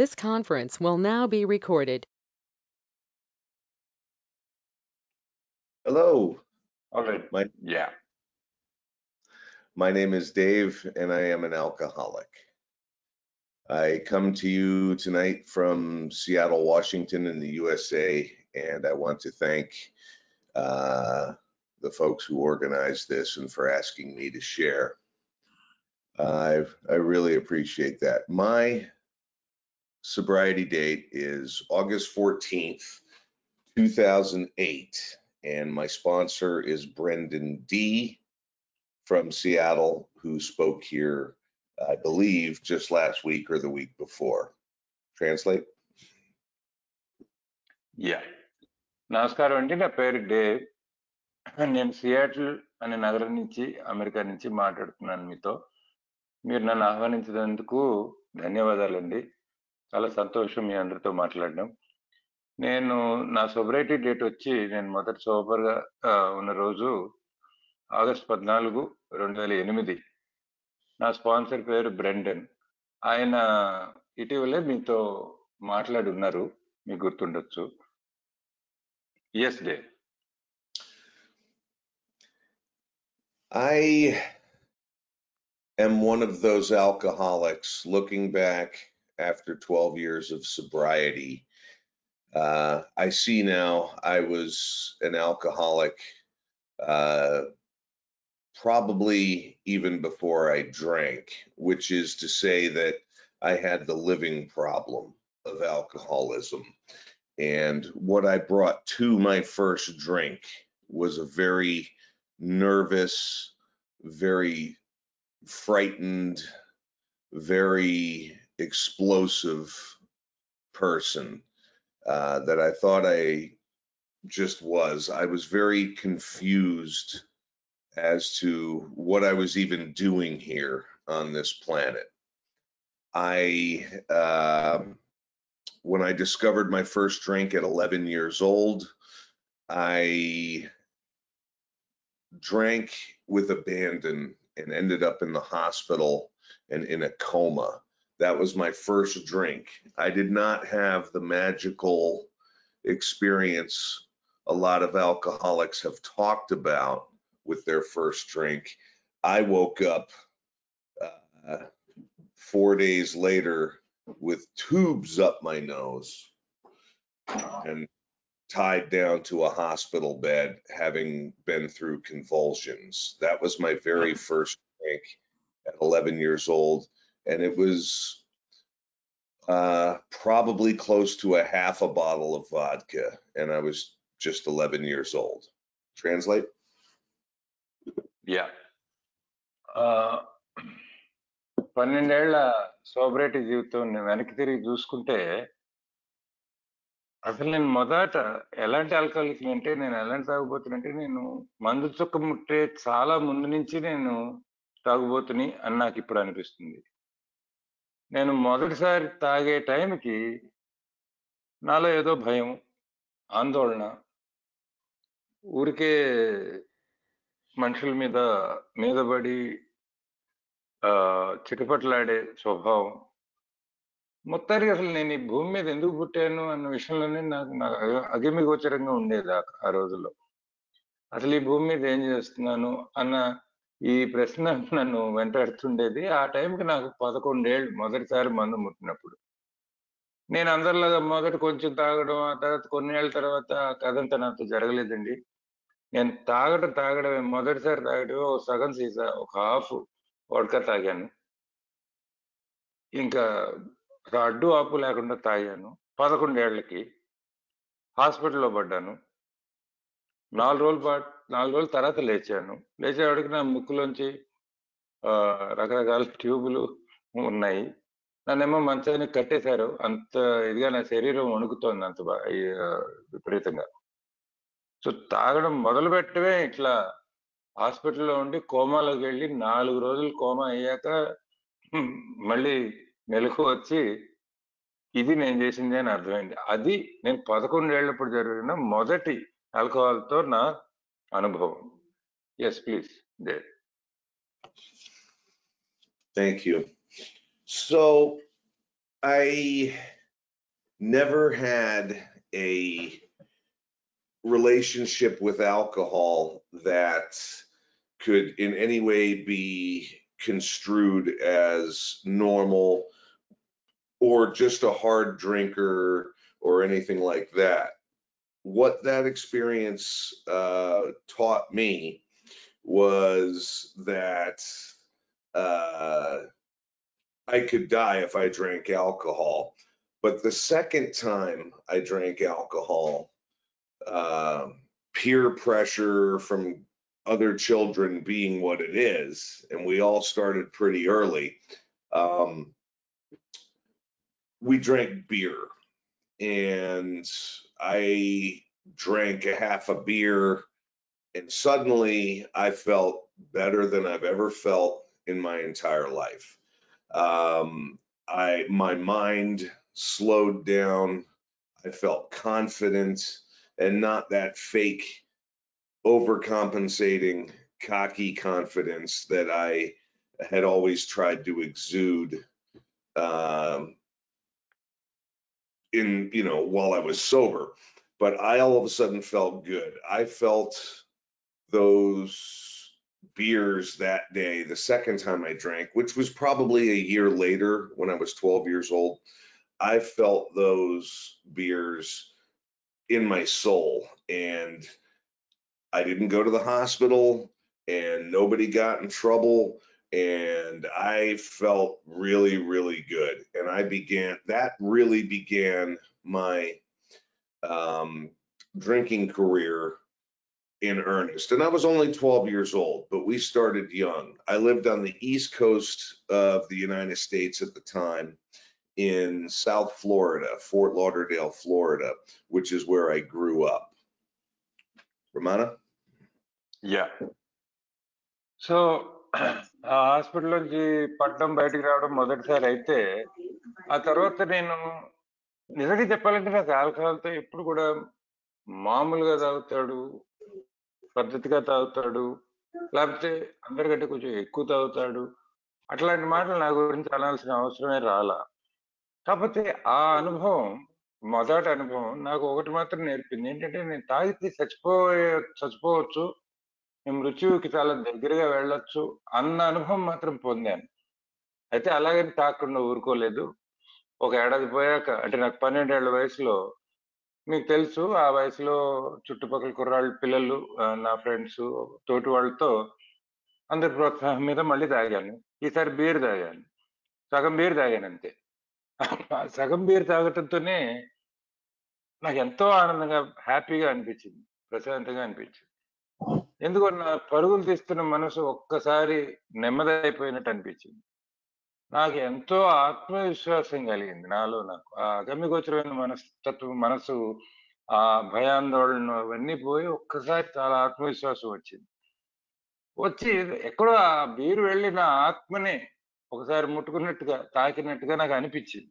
This conference will now be recorded. Hello. All right. My name is Dave, and I am an alcoholic. I come to you tonight from Seattle, Washington in the USA, and I want to thank the folks who organized this and for asking me to share. I really appreciate that. My sobriety date is August 14th, 2008, and my sponsor is Brendan D. from Seattle, who spoke here, I believe, just last week or the week before. Translate? నమస్కారం అండి, నా పేరు Dave. నేను Seattle అనే నగరం నుంచి, America నుంచి మాట్లాడుతున్నాను మీతో. మీరు నన్ను ఆహ్వానించినందుకు ధన్యవాదాలండి. చాలా సంతోషం మీ అందరితో మాట్లాడడం. నేను నా సోబరైటీ డేట్ వచ్చి, నేను మొదటి సోబర్గా ఉన్న రోజు ఆగస్ట్ 14, 2008. నా స్పాన్సర్ పేరు బ్రెండన్. ఆయన ఇటీవలే మీతో మాట్లాడి ఉన్నారు, మీకు గుర్తుండొచ్చు. Yes, Dave. I am one of those alcoholics looking back after 12 years of sobriety. I see now I was an alcoholic probably even before I drank, which is to say that I had the living problem of alcoholism. And what I brought to my first drink was a very nervous, very frightened, very explosive person that I thought I just was. I was very confused as to what I was even doing here on this planet. When I discovered my first drink at 11 years old, I drank with abandon and ended up in the hospital and in a coma. That was my first drink. I did not have the magical experience a lot of alcoholics have talked about with their first drink. I woke up 4 days later with tubes up my nose and tied down to a hospital bed, having been through convulsions. That was my very first drink at 11 years old, and it was probably close to a half a bottle of vodka, and I was just 11 years old. Translate? Yeah. 12 ఏళ్ల సోబరైటీ జీవితం వెనక్కి తిరిగి చూసుకుంటే, అసలు నేను మొదట ఎలాంటి alcoholic అంటే, నేను ఎలాంటి తాగుబోతునంటే, నేను మందు చుక్క ముట్టే చాలా ముందు నుంచి నేను తాగుబోతుని అని నాకు ఇప్పుడు అనిపిస్తుంది. నేను మొదటిసారి తాగే టైంకి నాలో ఏదో భయం, ఆందోళన, ఊరికే మనుషుల మీద పడి చిటపట్లాడే స్వభావం. మొత్తానికి అసలు నేను ఈ భూమి మీద ఎందుకు పుట్టాను అన్న విషయంలోనే నాకు అగమ్యగోచరంగా ఉండేది ఆ రోజుల్లో. అసలు ఈ భూమి మీద ఏం చేస్తున్నాను అన్న ఈ ప్రశ్న నన్ను వెంటాడుతుండేది. ఆ టైంకి నాకు 11 ఏళ్ళు మొదటిసారి మందు ముట్టినప్పుడు. నేను అందరిలాగా మొదట కొంచెం తాగడం, ఆ తర్వాత కొన్ని ఏళ్ళ తర్వాత కథంతా నాతో జరగలేదండి. నేను తాగడమే మొదటిసారి తాగడమే ఒక సగం సీసా, ఒక హాఫ్ వడ్కా తాగాను. ఇంకా అడ్డు ఆపు లేకుండా తాగాను. 11 ఏళ్లకి హాస్పిటల్లో పడ్డాను. 4 రోజుల తర్వాత లేచాను. లేచేవాడికి నా ముక్కులోంచి రకరకాల ట్యూబులు ఉన్నాయి. నన్నేమో మంచానికి కట్టేశారు. అంత ఇదిగా నా శరీరం వణుకుతోంది, అంత విపరీతంగా. సో తాగడం మొదలు పెట్టడమే ఇట్లా. హాస్పిటల్లో ఉండి కోమాలోకి వెళ్ళి 4 రోజులు కోమా అయ్యాక మళ్ళీ మెలకు వచ్చి ఇది నేను చేసింది అని అర్థమైంది. అది నేను 11 ఏళ్ళప్పుడు జరిగిన మొదటి ఆల్కహాల్తో నా అనుభవం. Yes please they. Thank you. So I never had a relationship with alcohol that could in any way be construed as normal or just a hard drinker or anything like that. What that experience taught me was that uh, I could die if I drank alcohol. But the second time I drank alcohol, uh, peer pressure from other children being what it is, and we all started pretty early, um, we drank beer. And I drank a half a beer, and suddenly I felt better than I've ever felt in my entire life. My mind slowed down. I felt confident and not that fake, overcompensating, cocky confidence that I had always tried to exude um, while I was sober. But I all of a sudden felt good. I felt those beers that day, the second time I drank, which was probably a year later when I was 12 years old. I felt those beers in my soul, and I didn't go to the hospital, and nobody got in trouble, and I felt really, really good. And that really began my um, drinking career in earnest. And I was only 12 years old, but we started young. I lived on the East Coast of the United States at the time in South Florida, Fort Lauderdale, Florida, which is where I grew up. Romana? Yeah so ఆ hospital నుంచి పట్టణం బయటికి రావడం మొదటిసారి అయితే ఆ తర్వాత నేను నిజంగా చెప్పాలంటే నాకు ఆల్కహాల్తో ఎప్పుడు కూడా మామూలుగా తాగుతాడు, పద్ధతిగా తాగుతాడు, లేకపోతే అందరికంటే కొంచెం ఎక్కువ తాగుతాడు, అట్లాంటి మాటలు నా గురించి అనాల్సిన అవసరమే రాలా. కాకపోతే ఆ అనుభవం, మొదటి అనుభవం నాకు ఒకటి మాత్రం నేర్పింది. ఏంటంటే నేను తాగితే చచ్చిపోవచ్చు, నేను మృత్యువుకి చాలా దగ్గరగా వెళ్ళొచ్చు అన్న అనుభవం మాత్రం పొందాను. అయితే అలాగని తాగకుండా ఊరుకోలేదు. ఒక ఏడాది పోయాక, అంటే నాకు 12 ఏళ్ల వయసులో, మీకు తెలుసు ఆ వయసులో చుట్టుపక్కల కుర్రాళ్ళు పిల్లలు, నా ఫ్రెండ్స్, తోటి వాళ్ళతో అందరి ప్రోత్సాహం మీద మళ్ళీ తాగాను. ఈసారి బీర్ తాగాను. సగం బీర్ తాగాను అంతే. ఆ సగం బీర్ తాగటంతోనే నాకు ఎంతో ఆనందంగా, హ్యాపీగా అనిపించింది, ప్రశాంతంగా అనిపించింది. ఎందుకో నా పరుగులు తీస్తున్న మనసు ఒక్కసారి నెమ్మదైపోయినట్టు అనిపించింది. నాకు ఎంతో ఆత్మవిశ్వాసం కలిగింది నాలో నాకు. ఆ అగమ్యగోచరమైన మనసు, ఆ భయాందోళన అవన్నీ పోయి ఒక్కసారి చాలా ఆత్మవిశ్వాసం వచ్చింది. వచ్చి ఎక్కడో ఆ బీరు వెళ్ళి నా ఆత్మని ఒకసారి ముట్టుకున్నట్టుగా, తాకినట్టుగా నాకు అనిపించింది.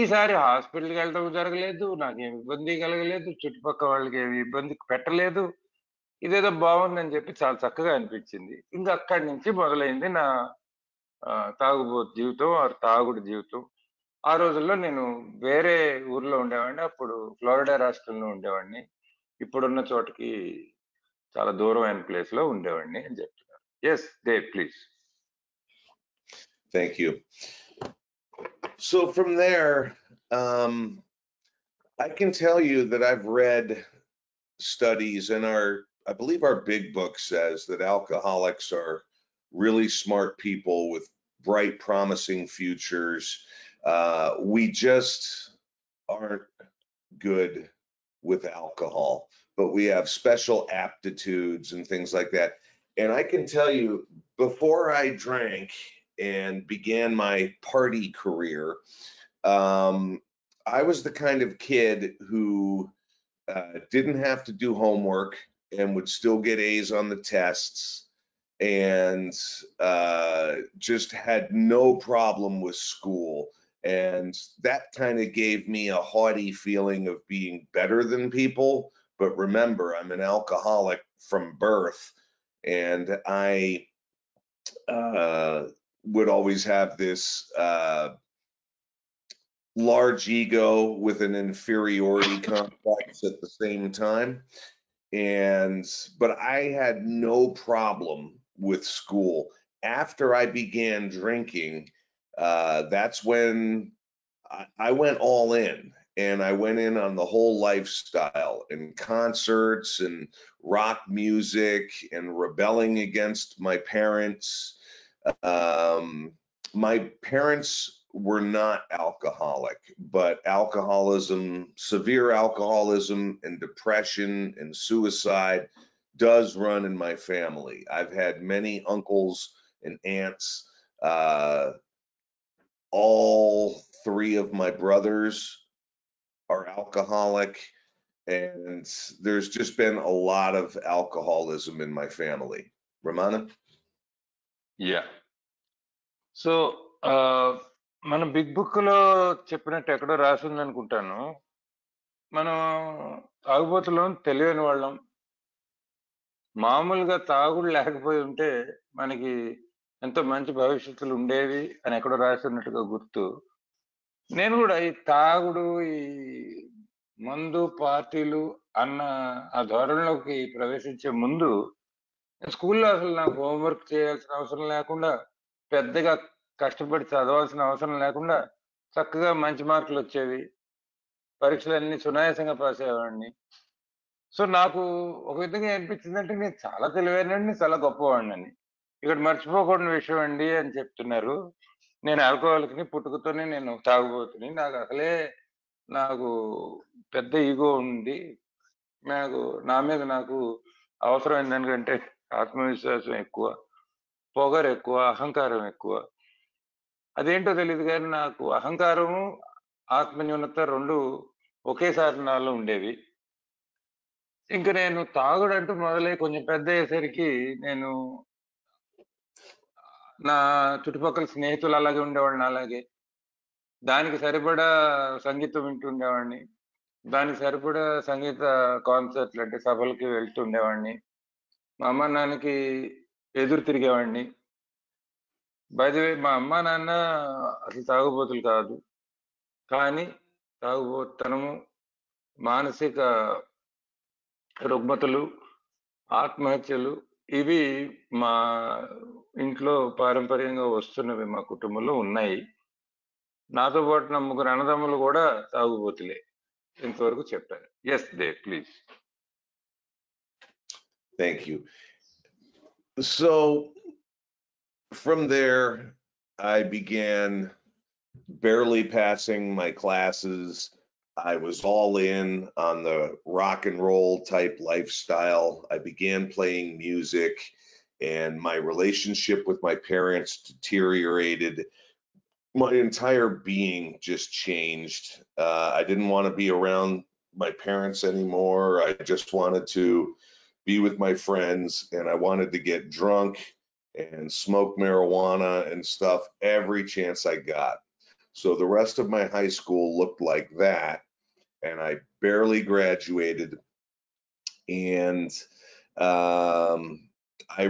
ఈసారి హాస్పిటల్‌కి వెళ్ళడం జరగలేదు. నాకేమి ఇబ్బంది కలగలేదు. చుట్టుపక్కల వాళ్ళకి ఏమి ఇబ్బంది పెట్టలేదు. ఇదేదో బావుందని చెప్పి చాలా చక్కగా అనిపించింది. ఇంక అక్కడి నుంచి మొదలైంది నా తాగుబోతు జీవితం ఆర్ తాగుడు జీవితం. ఆ రోజుల్లో నేను వేరే ఊర్లో ఉండేవాడిని. అప్పుడు ఫ్లోరిడా రాష్ట్రంలో ఉండేవాడిని. ఇప్పుడున్న చోటకి చాలా దూరమైన ప్లేస్‌లో ఉండేవాడిని అని చెప్తున్నారు. Yes, Dev please. Thank you. So from there, I can tell you that I've read studies, and I believe our big book says that alcoholics are really smart people with bright, promising futures. We just aren't good with alcohol, but we have special aptitudes and things like that. And I can tell you, before I drank and began my party career, I was the kind of kid who didn't have to do homework and would still get A's on the tests, and just had no problem with school. And that kind of gave me a haughty feeling of being better than people. But remember, I'm an alcoholic from birth, and I would always have this large ego with an inferiority complex at the same time. But I had no problem with school. After I began drinking, that's when I went all in, and I went in on the whole lifestyle and concerts and rock music and rebelling against my parents. Um, my parents were not alcoholic, but alcoholism, severe alcoholism and depression and suicide does run in my family. I've had many uncles and aunts. All three of my brothers are alcoholic, and there's just been a lot of alcoholism in my family. Ramana? Yeah so మన big book లో చెప్పినట్టు ఎక్కడో రాసింది అనుకుంటాను. మనం తాగుబోతులం, తెలియని వాళ్ళం. మామూలుగా తాగుడు లేకపోయి ఉంటే మనకి ఎంతో మంచి భవిష్యత్తులు ఉండేవి అని ఎక్కడో రాసినట్టుగా గుర్తు. నేను కూడా ఈ తాగుడు, ఈ మందు, పార్టీలు అన్న ఆ ధోరణిలోకి ప్రవేశించే ముందు స్కూల్లో అసలు నాకు హోంవర్క్ చేయాల్సిన అవసరం లేకుండా, పెద్దగా కష్టపడి చదవాల్సిన అవసరం లేకుండా చక్కగా మంచి మార్కులు వచ్చేవి. పరీక్షలన్నీ సునాయాసంగా పాస్ అయ్యేవాడిని. సో నాకు ఒక విధంగా అనిపించిందంటే నేను చాలా తెలివైనవాడిని, చాలా గొప్పవాడినని. ఇక్కడ మర్చిపోకూడని విషయం అండి అని చెప్తున్నారు. నేను ఆల్కహాలిక్‌ని, పుట్టుకతోనే నేను తాగుబోతుని. నాకు పెద్ద ఈగో ఉంది. నా మీద నాకు అవసరమైన దానికంటే ఆత్మవిశ్వాసం ఎక్కువ, పొగరెక్కువ, అహంకారం ఎక్కువ. అదేంటో తెలీదు గానీ నాకు అహంకారము, ఆత్మన్యూనత 2 ఒకేసారి నాలో ఉండేవి. ఇంక నేను తాగుడంటూ మొదలై కొంచెం పెద్దయ్యేసరికి నేను నా చుట్టుపక్కల స్నేహితులు అలాగే ఉండేవాళ్ళు నాలాగే. దానికి సరిపడా సంగీతం వింటుండేవాడిని. దానికి సరిపడా సంగీత కాన్సర్ట్‌లు అంటే సభలకి వెళ్తుండేవాడిని. మా అమ్మ, నాన్నకి ఎదురు తిరిగేవాడిని. బై ది వే మా అమ్మ, నాన్న అసలు తాగుబోతులు కాదు. కానీ తాగుబోతుతనము, మానసిక రుగ్మతలు, ఆత్మహత్యలు ఇవి మా ఇంట్లో పారంపర్యంగా వస్తున్నవి, మా కుటుంబంలో ఉన్నాయి. నాతో పాటు నా ముగ్గురు అన్నదమ్ములు కూడా తాగుబోతులే. ఇంతవరకు చెప్పాను. Yes Dev please. Thank you. So from there, I began barely passing my classes. I was all in on the rock and roll type lifestyle. I began playing music, and my relationship with my parents deteriorated. My entire being just changed. I didn't want to be around my parents anymore. I just wanted to be with my friends, and I wanted to get drunk and smoke marijuana and stuff every chance I got. So the rest of my high school looked like that, and I barely graduated. And I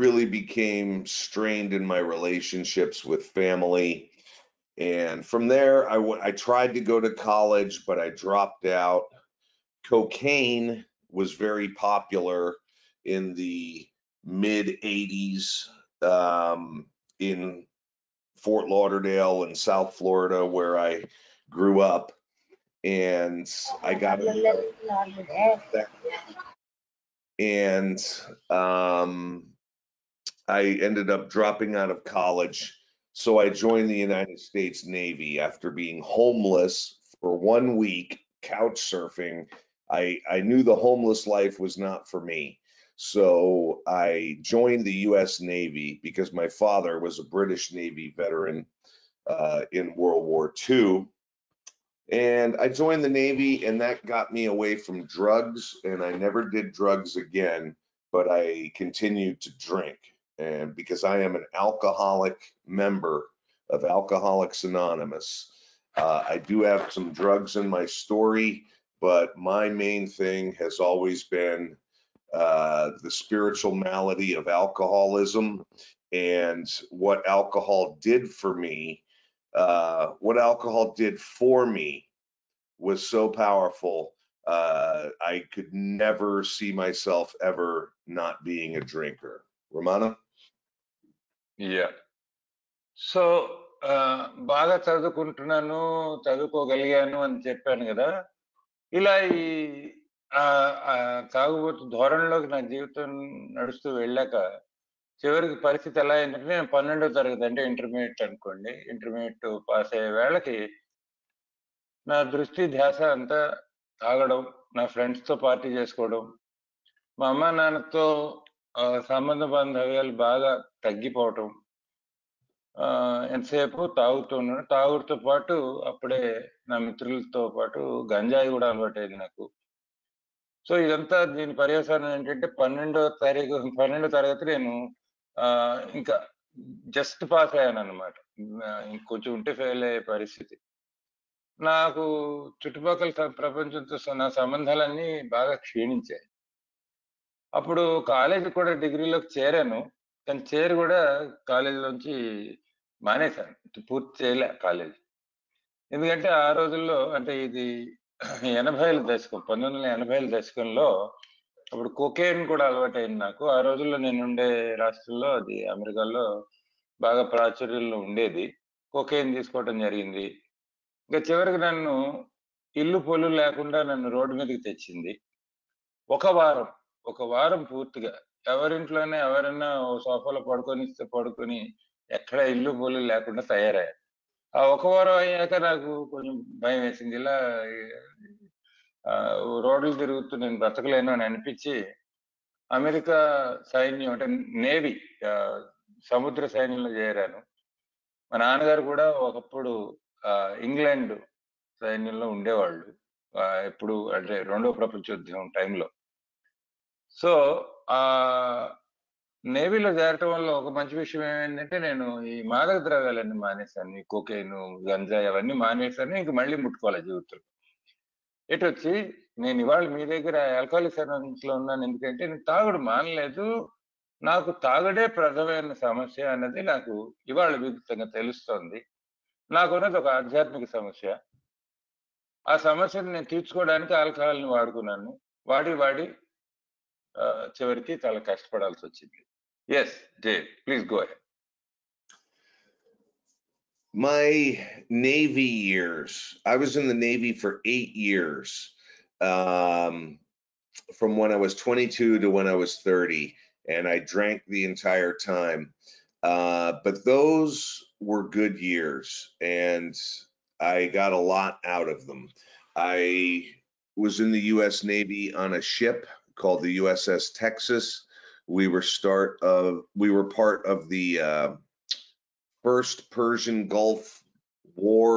really became strained in my relationships with family. And from there, I tried to go to college, but I dropped out. Cocaine was very popular in the mid 80s in Fort Lauderdale and South Florida, where I grew up. And I got that. And I ended up dropping out of college. So I joined the United States Navy after being homeless for 1 week, couch surfing. I knew the homeless life was not for me. So I joined the US Navy because my father was a British Navy veteran in World War II. And I joined the Navy, and that got me away from drugs, and I never did drugs again, but I continued to drink. And because I am an alcoholic member of Alcoholics Anonymous, I do have some drugs in my story, but my main thing has always been the spiritual malady of alcoholism, and what alcohol did for me. What alcohol did for me was so powerful. I could never see myself ever not being a drinker. Romana? Yeah. So బాగా చదువుకోగలిగాను అని చెప్పాను కదా. ఇలా ఈ తాగుబోతు ధోరణిలోకి నా జీవితం నడుస్తూ వెళ్ళాక చివరికి పరిస్థితి ఎలా అయిందంటే, నేను 12వ తరగతి అంటే ఇంటర్మీడియట్ అనుకోండి, ఇంటర్మీడియట్ పాస్ అయ్యే వేళకి నా దృష్టి ధ్యాస అంతా తాగడం, నా ఫ్రెండ్స్తో పార్టీ చేసుకోవడం, మా అమ్మ నాన్నతో సంబంధ బాంధవ్యాలు బాగా తగ్గిపోవటం, ఎంతసేపు తాగుతున్నాను. తాగుడుతో పాటు అప్పుడే నా మిత్రులతో పాటు గంజాయి కూడా అలవాటైంది నాకు. సో ఇదంతా దీని పర్యవసానం ఏంటంటే 12వ తరగతి నేను ఇంకా జస్ట్ పాస్ అయ్యాను అనమాట. ఇంకొంచెం ఉంటే ఫెయిల్ అయ్యే పరిస్థితి. నాకు చుట్టుపక్కల ప్రపంచంతో నా సంబంధాలన్నీ బాగా క్షీణించాయి. అప్పుడు కాలేజీ కూడా డిగ్రీలోకి చేరాను. కానీ చేరి కూడా కాలేజీలోంచి మానేశాను. పూర్తి చేయలే కాలేజీ. ఎందుకంటే ఆ రోజుల్లో, అంటే ఇది 80ల దశకం, 1980ల దశకంలో అప్పుడు కొకేన్ కూడా అలవాటైంది నాకు. ఆ రోజుల్లో నేనుండే రాష్ట్రంలో, అది అమెరికాలో బాగా ప్రాచుర్యంలో ఉండేది. కొకేన్ తీసుకోవటం జరిగింది. ఇంకా చివరికి నన్ను ఇల్లు పొల్లు లేకుండా నన్ను రోడ్డు మీదకి తెచ్చింది. ఒక వారం పూర్తిగా ఎవరింట్లోనే ఎవరైనా సోఫాలో పడుకొనిస్తే పడుకొని, ఎక్కడ ఇల్లు పొల్లు లేకుండా తయారయ్యాను. ఆ ఒక వారం అయ్యాక నాకు కొంచెం భయం వేసింది. ఇలా రోడ్లు తిరుగుతూ నేను బ్రతకలేను అని అనిపించి అమెరికా సైన్యం, అంటే నేవీ, సముద్ర సైన్యంలో చేరాను. మా నాన్నగారు కూడా ఒకప్పుడు ఇంగ్లాండ్ సైన్యంలో ఉండేవాళ్ళు, ఎప్పుడు అంటే 2వ ప్రపంచ యుద్ధం టైంలో. సో ఆ నేవీలో చేరటం వల్ల ఒక మంచి విషయం ఏమైందంటే, నేను ఈ మాదక ద్రవ్యాలన్నీ మానేశాను. ఈ కోకెయిన్, గంజాయి అవన్నీ మానేశాను. ఇంక మళ్ళీ ముట్టుకోవాలి జీవితంలో. వచ్చి నేను ఇవాళ మీ దగ్గర ఆల్కహాలిక్స్ అనానిమస్లో ఉన్నాను. ఎందుకంటే నేను తాగుడు మానలేదు. నాకు తాగుడే ప్రధానమైన సమస్య అన్నది నాకు ఇవాళ విదితంగా తెలుస్తోంది. నాకున్నది ఒక ఆధ్యాత్మిక సమస్య. ఆ సమస్యను నేను తీర్చుకోవడానికి ఆల్కహాల్ని వాడుకున్నాను. వాడి చివరికి చాలా కష్టపడాల్సి వచ్చింది. Yes Dave, please go ahead. My Navy years, I was in the Navy for 8 years, from when I was 22 to when I was 30, and I drank the entire time. But those were good years, and I got a lot out of them. I was in the U.S. Navy on a ship called the USS Texas. We were part of the first Persian Gulf War.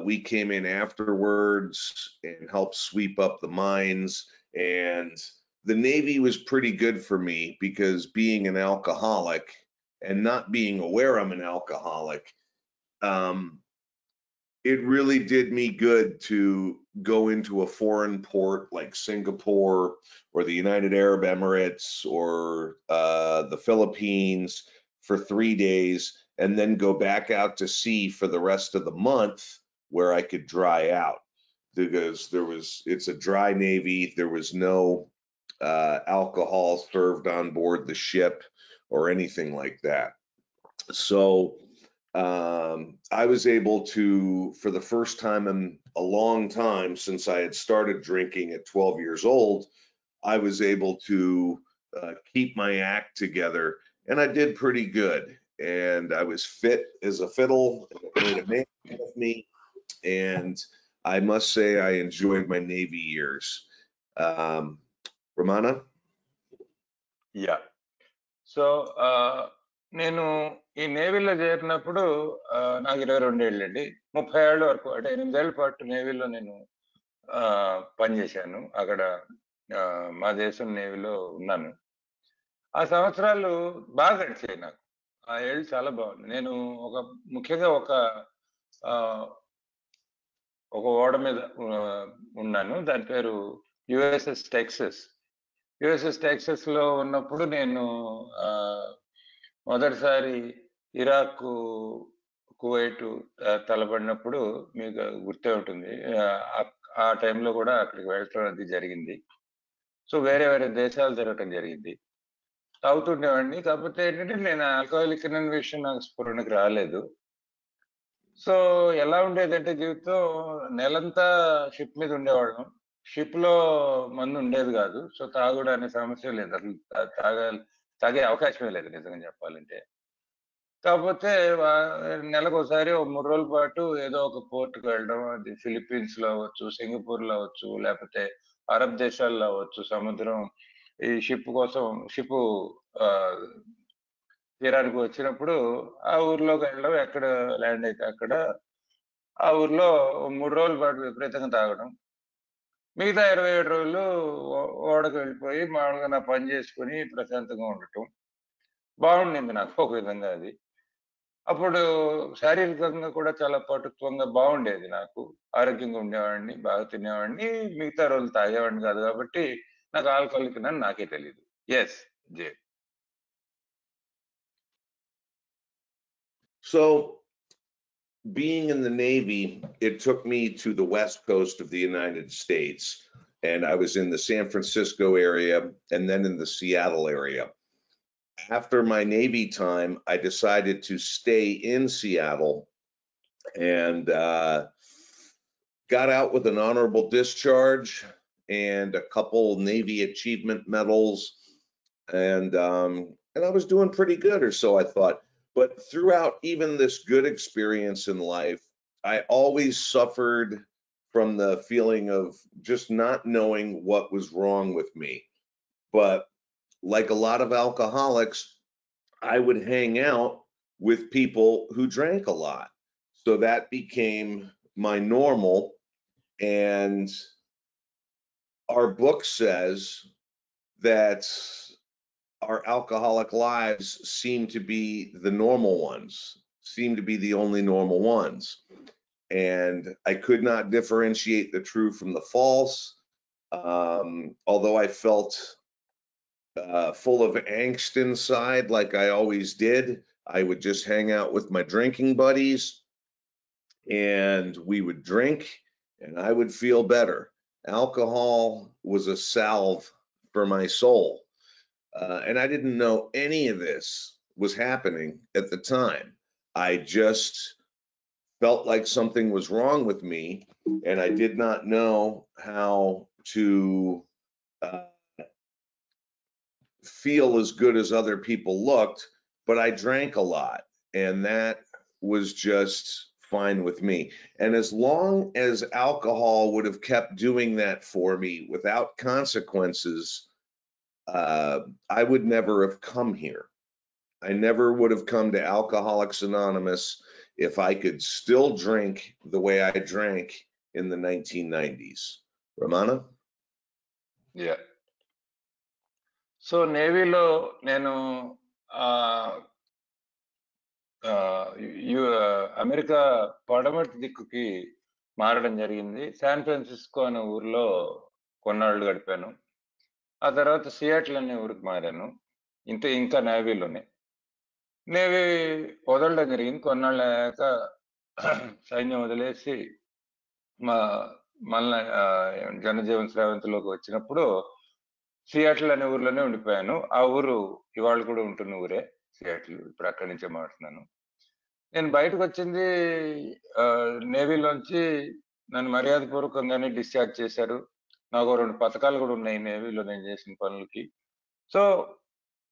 We came in afterwards and helped sweep up the mines, and the Navy was pretty good for me because being an alcoholic and not being aware I'm an alcoholic, it really did me good to go into a foreign port like Singapore or the United Arab Emirates or the Philippines for 3 days, and then go back out to sea for the rest of the month where I could dry out, because it's a dry Navy. There was no alcohol served on board the ship or anything like that. So I was able to, for the first time in a long time since I had started drinking at 12 years old, I was able to keep my act together, and I did pretty good. And I was fit as a fiddle, and it made a man of me. And I must say I enjoyed my Navy years. Romana? Yeah. So నేను ఈ నేవీలో చేరినప్పుడు నాకు 22 ఏళ్ళండి. 30 ఏళ్ళ వరకు, అంటే 8 ఏళ్ల పాటు నేవీలో నేను పనిచేశాను. అక్కడ మా దేశం నేవీలో ఉన్నాను. ఆ సంవత్సరాలు బాగా గడిచాయి నాకు. ఆ ఏళ్ళు చాలా బాగుంది. నేను ముఖ్యంగా ఒక ఓడ మీద ఉన్నాను. దాని పేరు USS టెక్సస్. యుఎస్ఎస్ టెక్సస్ లో ఉన్నప్పుడు నేను మొదటిసారి ఇరాక్, కువైట్ తలపడినప్పుడు మీకు గుర్తే ఉంటుంది. ఆ టైంలో కూడా అక్కడికి వెళ్ళటం అది జరిగింది. సో వేరే వేరే దేశాలు తిరగటం జరిగింది. తాగుతుండేవాడిని. కాకపోతే ఏంటంటే నేను ఆల్కహాలిక్ అనే విషయం నాకు స్ఫురణకు రాలేదు. సో ఎలా ఉండేదంటే జీవితం, నెలంతా షిప్ మీద ఉండేవాళ్ళం. షిప్ లో మందు ఉండేది కాదు. సో తాగుడు అనే సమస్య లేదు. అసలు తాగే అవకాశమే లేదు నిజంగా చెప్పాలంటే. కాకపోతే నెలకోసారి ఓ 3 రోజుల పాటు ఏదో ఒక పోర్ట్‌కి వెళ్ళడం. అది ఫిలిప్పీన్స్ లో అవ్వచ్చు, సింగపూర్ లో అవ్వచ్చు, లేకపోతే అరబ్ దేశాల్లో అవ్వచ్చు. సముద్రం ఈ షిప్ ఆహ్, తీరానికి వచ్చినప్పుడు ఆ ఊర్లోకి వెళ్ళడం, ఎక్కడ ల్యాండ్ అయితే అక్కడ ఆ ఊర్లో 3 రోజుల పాటు విపరీతంగా తాగడం. మిగతా 27 రోజులు ఓడకి వెళ్ళిపోయి మామూలుగా నా పని చేసుకొని ప్రశాంతంగా ఉండటం. బాగుండింది నాకు ఒక విధంగా అది. అప్పుడు శారీరకంగా కూడా చాలా పటుత్వంగా బాగుండేది నాకు. ఆరోగ్యంగా ఉండేవాడిని, బాగా తినేవాడిని. మిగతా రోజులు తాగేవాడిని కాదు కాబట్టి నాకు ఆల్కహాలిక్ అని నాకే తెలీదు. Yes. J. So, being in the Navy, it took me to the West Coast of the United States. And I was in the San Francisco area and then in the Seattle area. After my Navy time, I decided to stay in Seattle and got out with an honorable discharge and a couple Navy achievement medals. And I was doing pretty good, or so I thought. But throughout even this good experience in life, I always suffered from the feeling of just not knowing what was wrong with me. But like a lot of alcoholics, I would hang out with people who drank a lot. So that became my normal. And our book says that our alcoholic lives seem to be the normal ones, seem to be the only normal ones. And I could not differentiate the true from the false. Although I felt full of angst inside, like I always did, I would just hang out with my drinking buddies and we would drink and I would feel better. Alcohol was a salve for my soul. And I didn't know any of this was happening at the time. I just felt like something was wrong with me, and I did not know how to feel as good as other people looked, but I drank a lot, and that was just fine with me. And as long as alcohol would have kept doing that for me without consequences, I would never have come here. I never would have come to Alcoholics Anonymous if I could still drink the way I drank in the 1990s. Ramana? Yeah. So నేవీలో నేను America పడమటి దిక్కుకి మారడం జరిగింది. San Francisco అనే ఊర్లో కొన్నాళ్ళు గడిపాను. ఆ తర్వాత సియాటిల్ అనే ఊరికి మారాను. ఇంకా నేవీలోనే. నేవీ వదలడం జరిగింది. కొన్నాళ్ళు అయ్యాక సైన్యం వదిలేసి మళ్ళీ జనజీవన్ స్రవంతిలోకి వచ్చినప్పుడు సియాటిల్ అనే ఊర్లోనే ఉండిపోయాను. ఆ ఊరు ఇవాళ కూడా ఉంటున్న ఊరే సియాటిల్. ఇప్పుడు అక్కడి నుంచే మాట్లాడుతున్నాను. నేను బయటకు వచ్చింది నేవీలోంచి నన్ను మర్యాదపూర్వకంగానే డిశ్చార్జ్ చేశారు. నాకు 2 పథకాలు కూడా ఉన్నాయి నేవీలో నేను చేసిన పనులకి. సో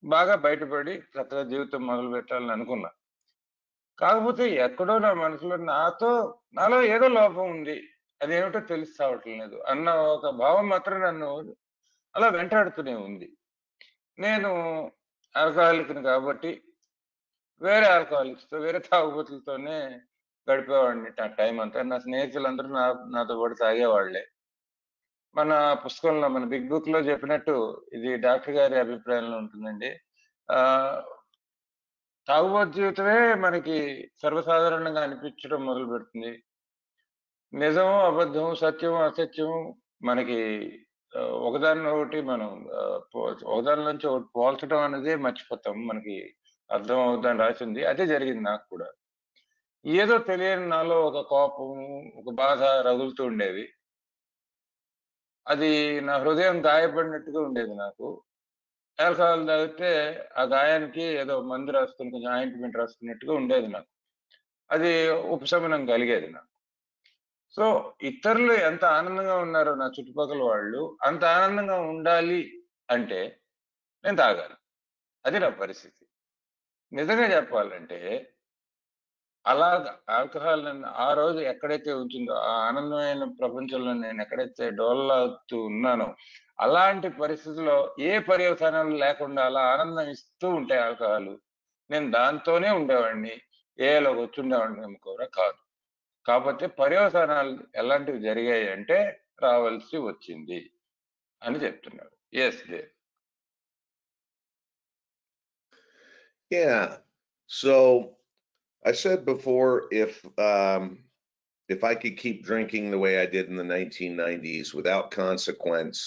బాగా బయటపడి చక్కగా జీవితం మొదలు పెట్టాలని అనుకున్నా. కాకపోతే ఎక్కడో నా మనసులో నాలో ఏదో లోపం ఉంది, అదేమిటో తెలిసి రావటం లేదు అన్న ఒక భావం మాత్రం నన్ను అలా వెంటాడుతూనే ఉంది. నేను ఆల్కహాలిక్‌ని కాబట్టి వేరే ఆల్కహాలిక్స్‌తో, వేరే తాగుబోతులతోనే గడిపేవాడిని టైం అంతా. నా స్నేహితులందరూ నాతో పాటు తాగేవాళ్లే. మన పుస్తకంలో, మన బిగ్ బుక్ లో చెప్పినట్టు, ఇది డాక్టర్ గారి అభిప్రాయంలో ఉంటుందండి. తాగుబోతు జీవితమే మనకి సర్వసాధారణంగా అనిపించడం మొదలు పెడుతుంది. నిజం, అబద్ధం, సత్యం, అసత్యం మనకి ఒకదాన్ని ఒకటి మనం ఒకదాని నుంచి ఒకటి పోల్చడం అనేది మర్చిపోతాం. మనకి అర్థం అవుతుందని రాసింది. అదే జరిగింది నాకు కూడా. ఏదో తెలియని నాలో ఒక కోపం, ఒక బాధ రగులుతూ ఉండేవి. అది నా హృదయం గాయపడినట్టుగా ఉండేది నాకు. ఆల్కహాల్ తాగితే ఆ గాయానికి ఏదో మందు రాసుకొని, కొంచెం ఆయింట్‌మెంట్ రాసుకున్నట్టుగా ఉండేది నాకు. అది ఉపశమనం కలిగేది నాకు. సో, ఇతరులు ఎంత ఆనందంగా ఉన్నారో నా చుట్టుపక్కల వాళ్ళు, అంత ఆనందంగా ఉండాలి అంటే నేను తాగాలి. అది నా పరిస్థితి. నిజంగా చెప్పాలంటే అలాగా ఆల్కహాల్ నన్ను ఆ రోజు ఎక్కడైతే ఉంచిందో, ఆ ఆనందమైన ప్రపంచంలో నేను ఎక్కడైతే డోలలాడుతూ ఉన్నానో, అలాంటి పరిస్థితిలో ఏ పర్యవసానాలు లేకుండా అలా ఆనందం ఇస్తూ ఉంటే ఆల్కహాలు, నేను దాంతోనే ఉండేవాడిని. ఏలో కూర్చుండేవాడినేమో కూడా కాదు. కాపోతే పర్యవసానాలు ఎలాంటివి జరిగాయంటే రావాల్సి వచ్చింది అని చెప్తున్నాడు. Yes. Yeah. So I said before, if I could keep drinking the way I did in the 1990s without consequence,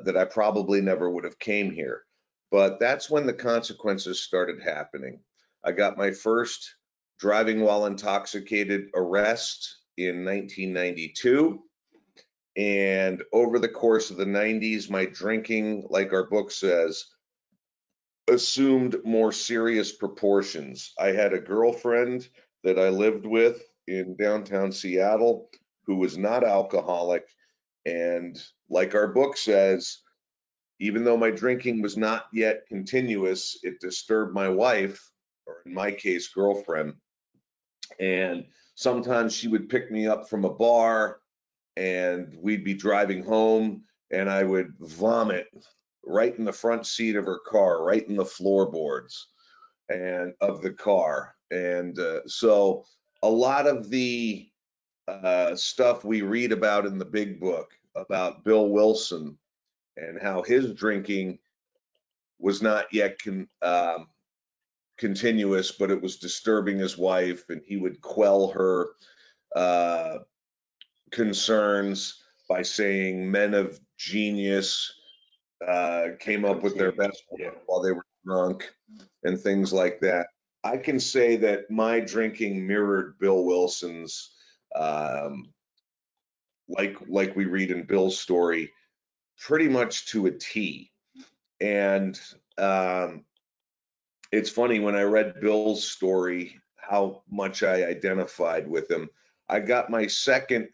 that I probably never would have came here. But that's when the consequences started happening. I got my first driving while intoxicated arrest in 1992. And over the course of the 90s, my drinking, like our book says, assumed more serious proportions. I had a girlfriend that I lived with in downtown Seattle who was not alcoholic. And like our book says, even though my drinking was not yet continuous, it disturbed my wife, or in my case, girlfriend. And sometimes she would pick me up from a bar and we'd be driving home and I would vomit right in the front seat of her car, right in the floorboards and of the car. And so a lot of the stuff we read about in the big book about Bill Wilson and how his drinking was not yet continuous, but it was disturbing his wife, and he would quell her concerns by saying men of genius came up with their best work while they were drunk and things like that. I can say that my drinking mirrored Bill Wilson's, like we read in Bill's story, pretty much to a T. And it's funny, when I read Bill's story, how much I identified with him. I got my second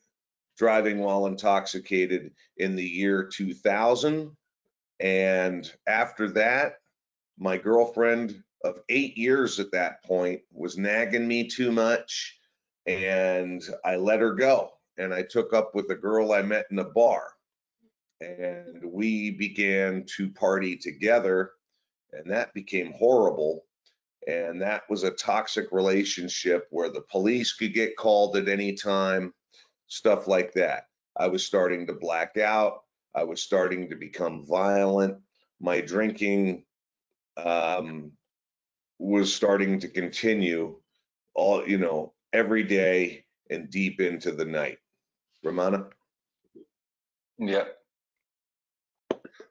driving while intoxicated in the year 2000. And after that, my girlfriend of 8 years at that point was nagging me too much, and I let her go. And I took up with a girl I met in a bar, and we began to party together, and that became horrible. And that was a toxic relationship where the police could get called at any time, stuff like that. I was starting to black out. I was starting to become violent. My drinking was starting to continue every day and deep into the night. Ramana? Yeah.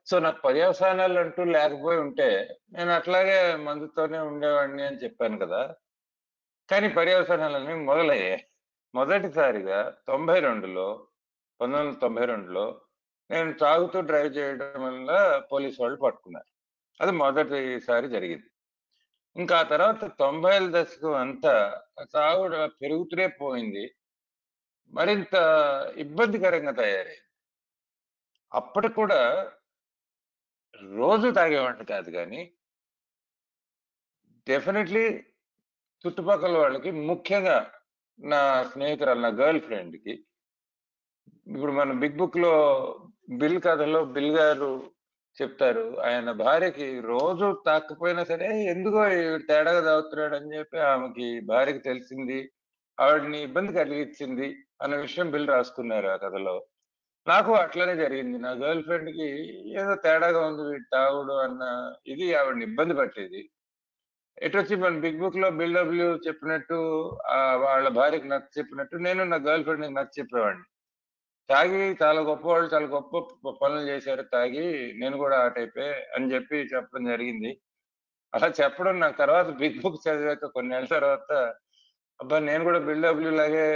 So నాకు పర్యవసానాలు అంటూ లేకపోయి ఉంటే నేను అట్లాగే మందుతోనే ఉండేవాడిని అని చెప్పాను కదా. కానీ పర్యవసానాలన్నీ మొదలయ్యాయి. మొదటిసారిగా 1992లో నేను తాగుతూ డ్రైవ్ చేయడం వల్ల పోలీసు వాళ్ళు పట్టుకున్నారు. అది మొదటిసారి జరిగింది. ఇంకా ఆ తర్వాత 90ల దశకం అంతా తాగుడు పెరుగుతూనే పోయింది. మరింత ఇబ్బందికరంగా తయారైంది. అప్పటికి కూడా రోజు తాగేవాడిని కాదు కానీ డెఫినెట్లీ చుట్టుపక్కల వాళ్ళకి, ముఖ్యంగా నా స్నేహితురాలు, నా గర్ల్ ఫ్రెండ్కి, ఇప్పుడు మన బిగ్ బుక్ లో బిల్ కథలో బిల్ గారు చెప్తారు, ఆయన భార్యకి రోజు తాకపోయినా సరే ఎందుకో తేడాగా తాగుతున్నాడు అని చెప్పి ఆమెకి భార్యకి తెలిసింది, ఆవిడని ఇబ్బంది కలిగించింది అన్న విషయం బిల్ రాసుకున్నారు ఆ కథలో. నాకు అట్లనే జరిగింది. నా గర్ల్ ఫ్రెండ్ కి ఏదో తేడాగా ఉంది వీడు తాగుడు అన్న ఇది ఆవిడని ఇబ్బంది పట్టేది. ఎటొచ్చి మన బిగ్ బుక్ లో బిల్ డబ్ల్యూ చెప్పినట్టు వాళ్ళ భార్యకి నచ్చ చెప్పినట్టు నేను నా గర్ల్ ఫ్రెండ్ నచ్చ చెప్పేవాడిని. తాగి చాలా గొప్పవాళ్ళు, చాలా గొప్ప పనులు చేశారు తాగి. నేను కూడా ఆ టైపే అని చెప్పి చెప్పడం జరిగింది. అలా చెప్పడం నాకు తర్వాత బిగ్ బుక్ చదివాక కొన్నేళ్ల తర్వాత, అబ్బా! నేను కూడా బిల్డబ్ల్యూ లాగే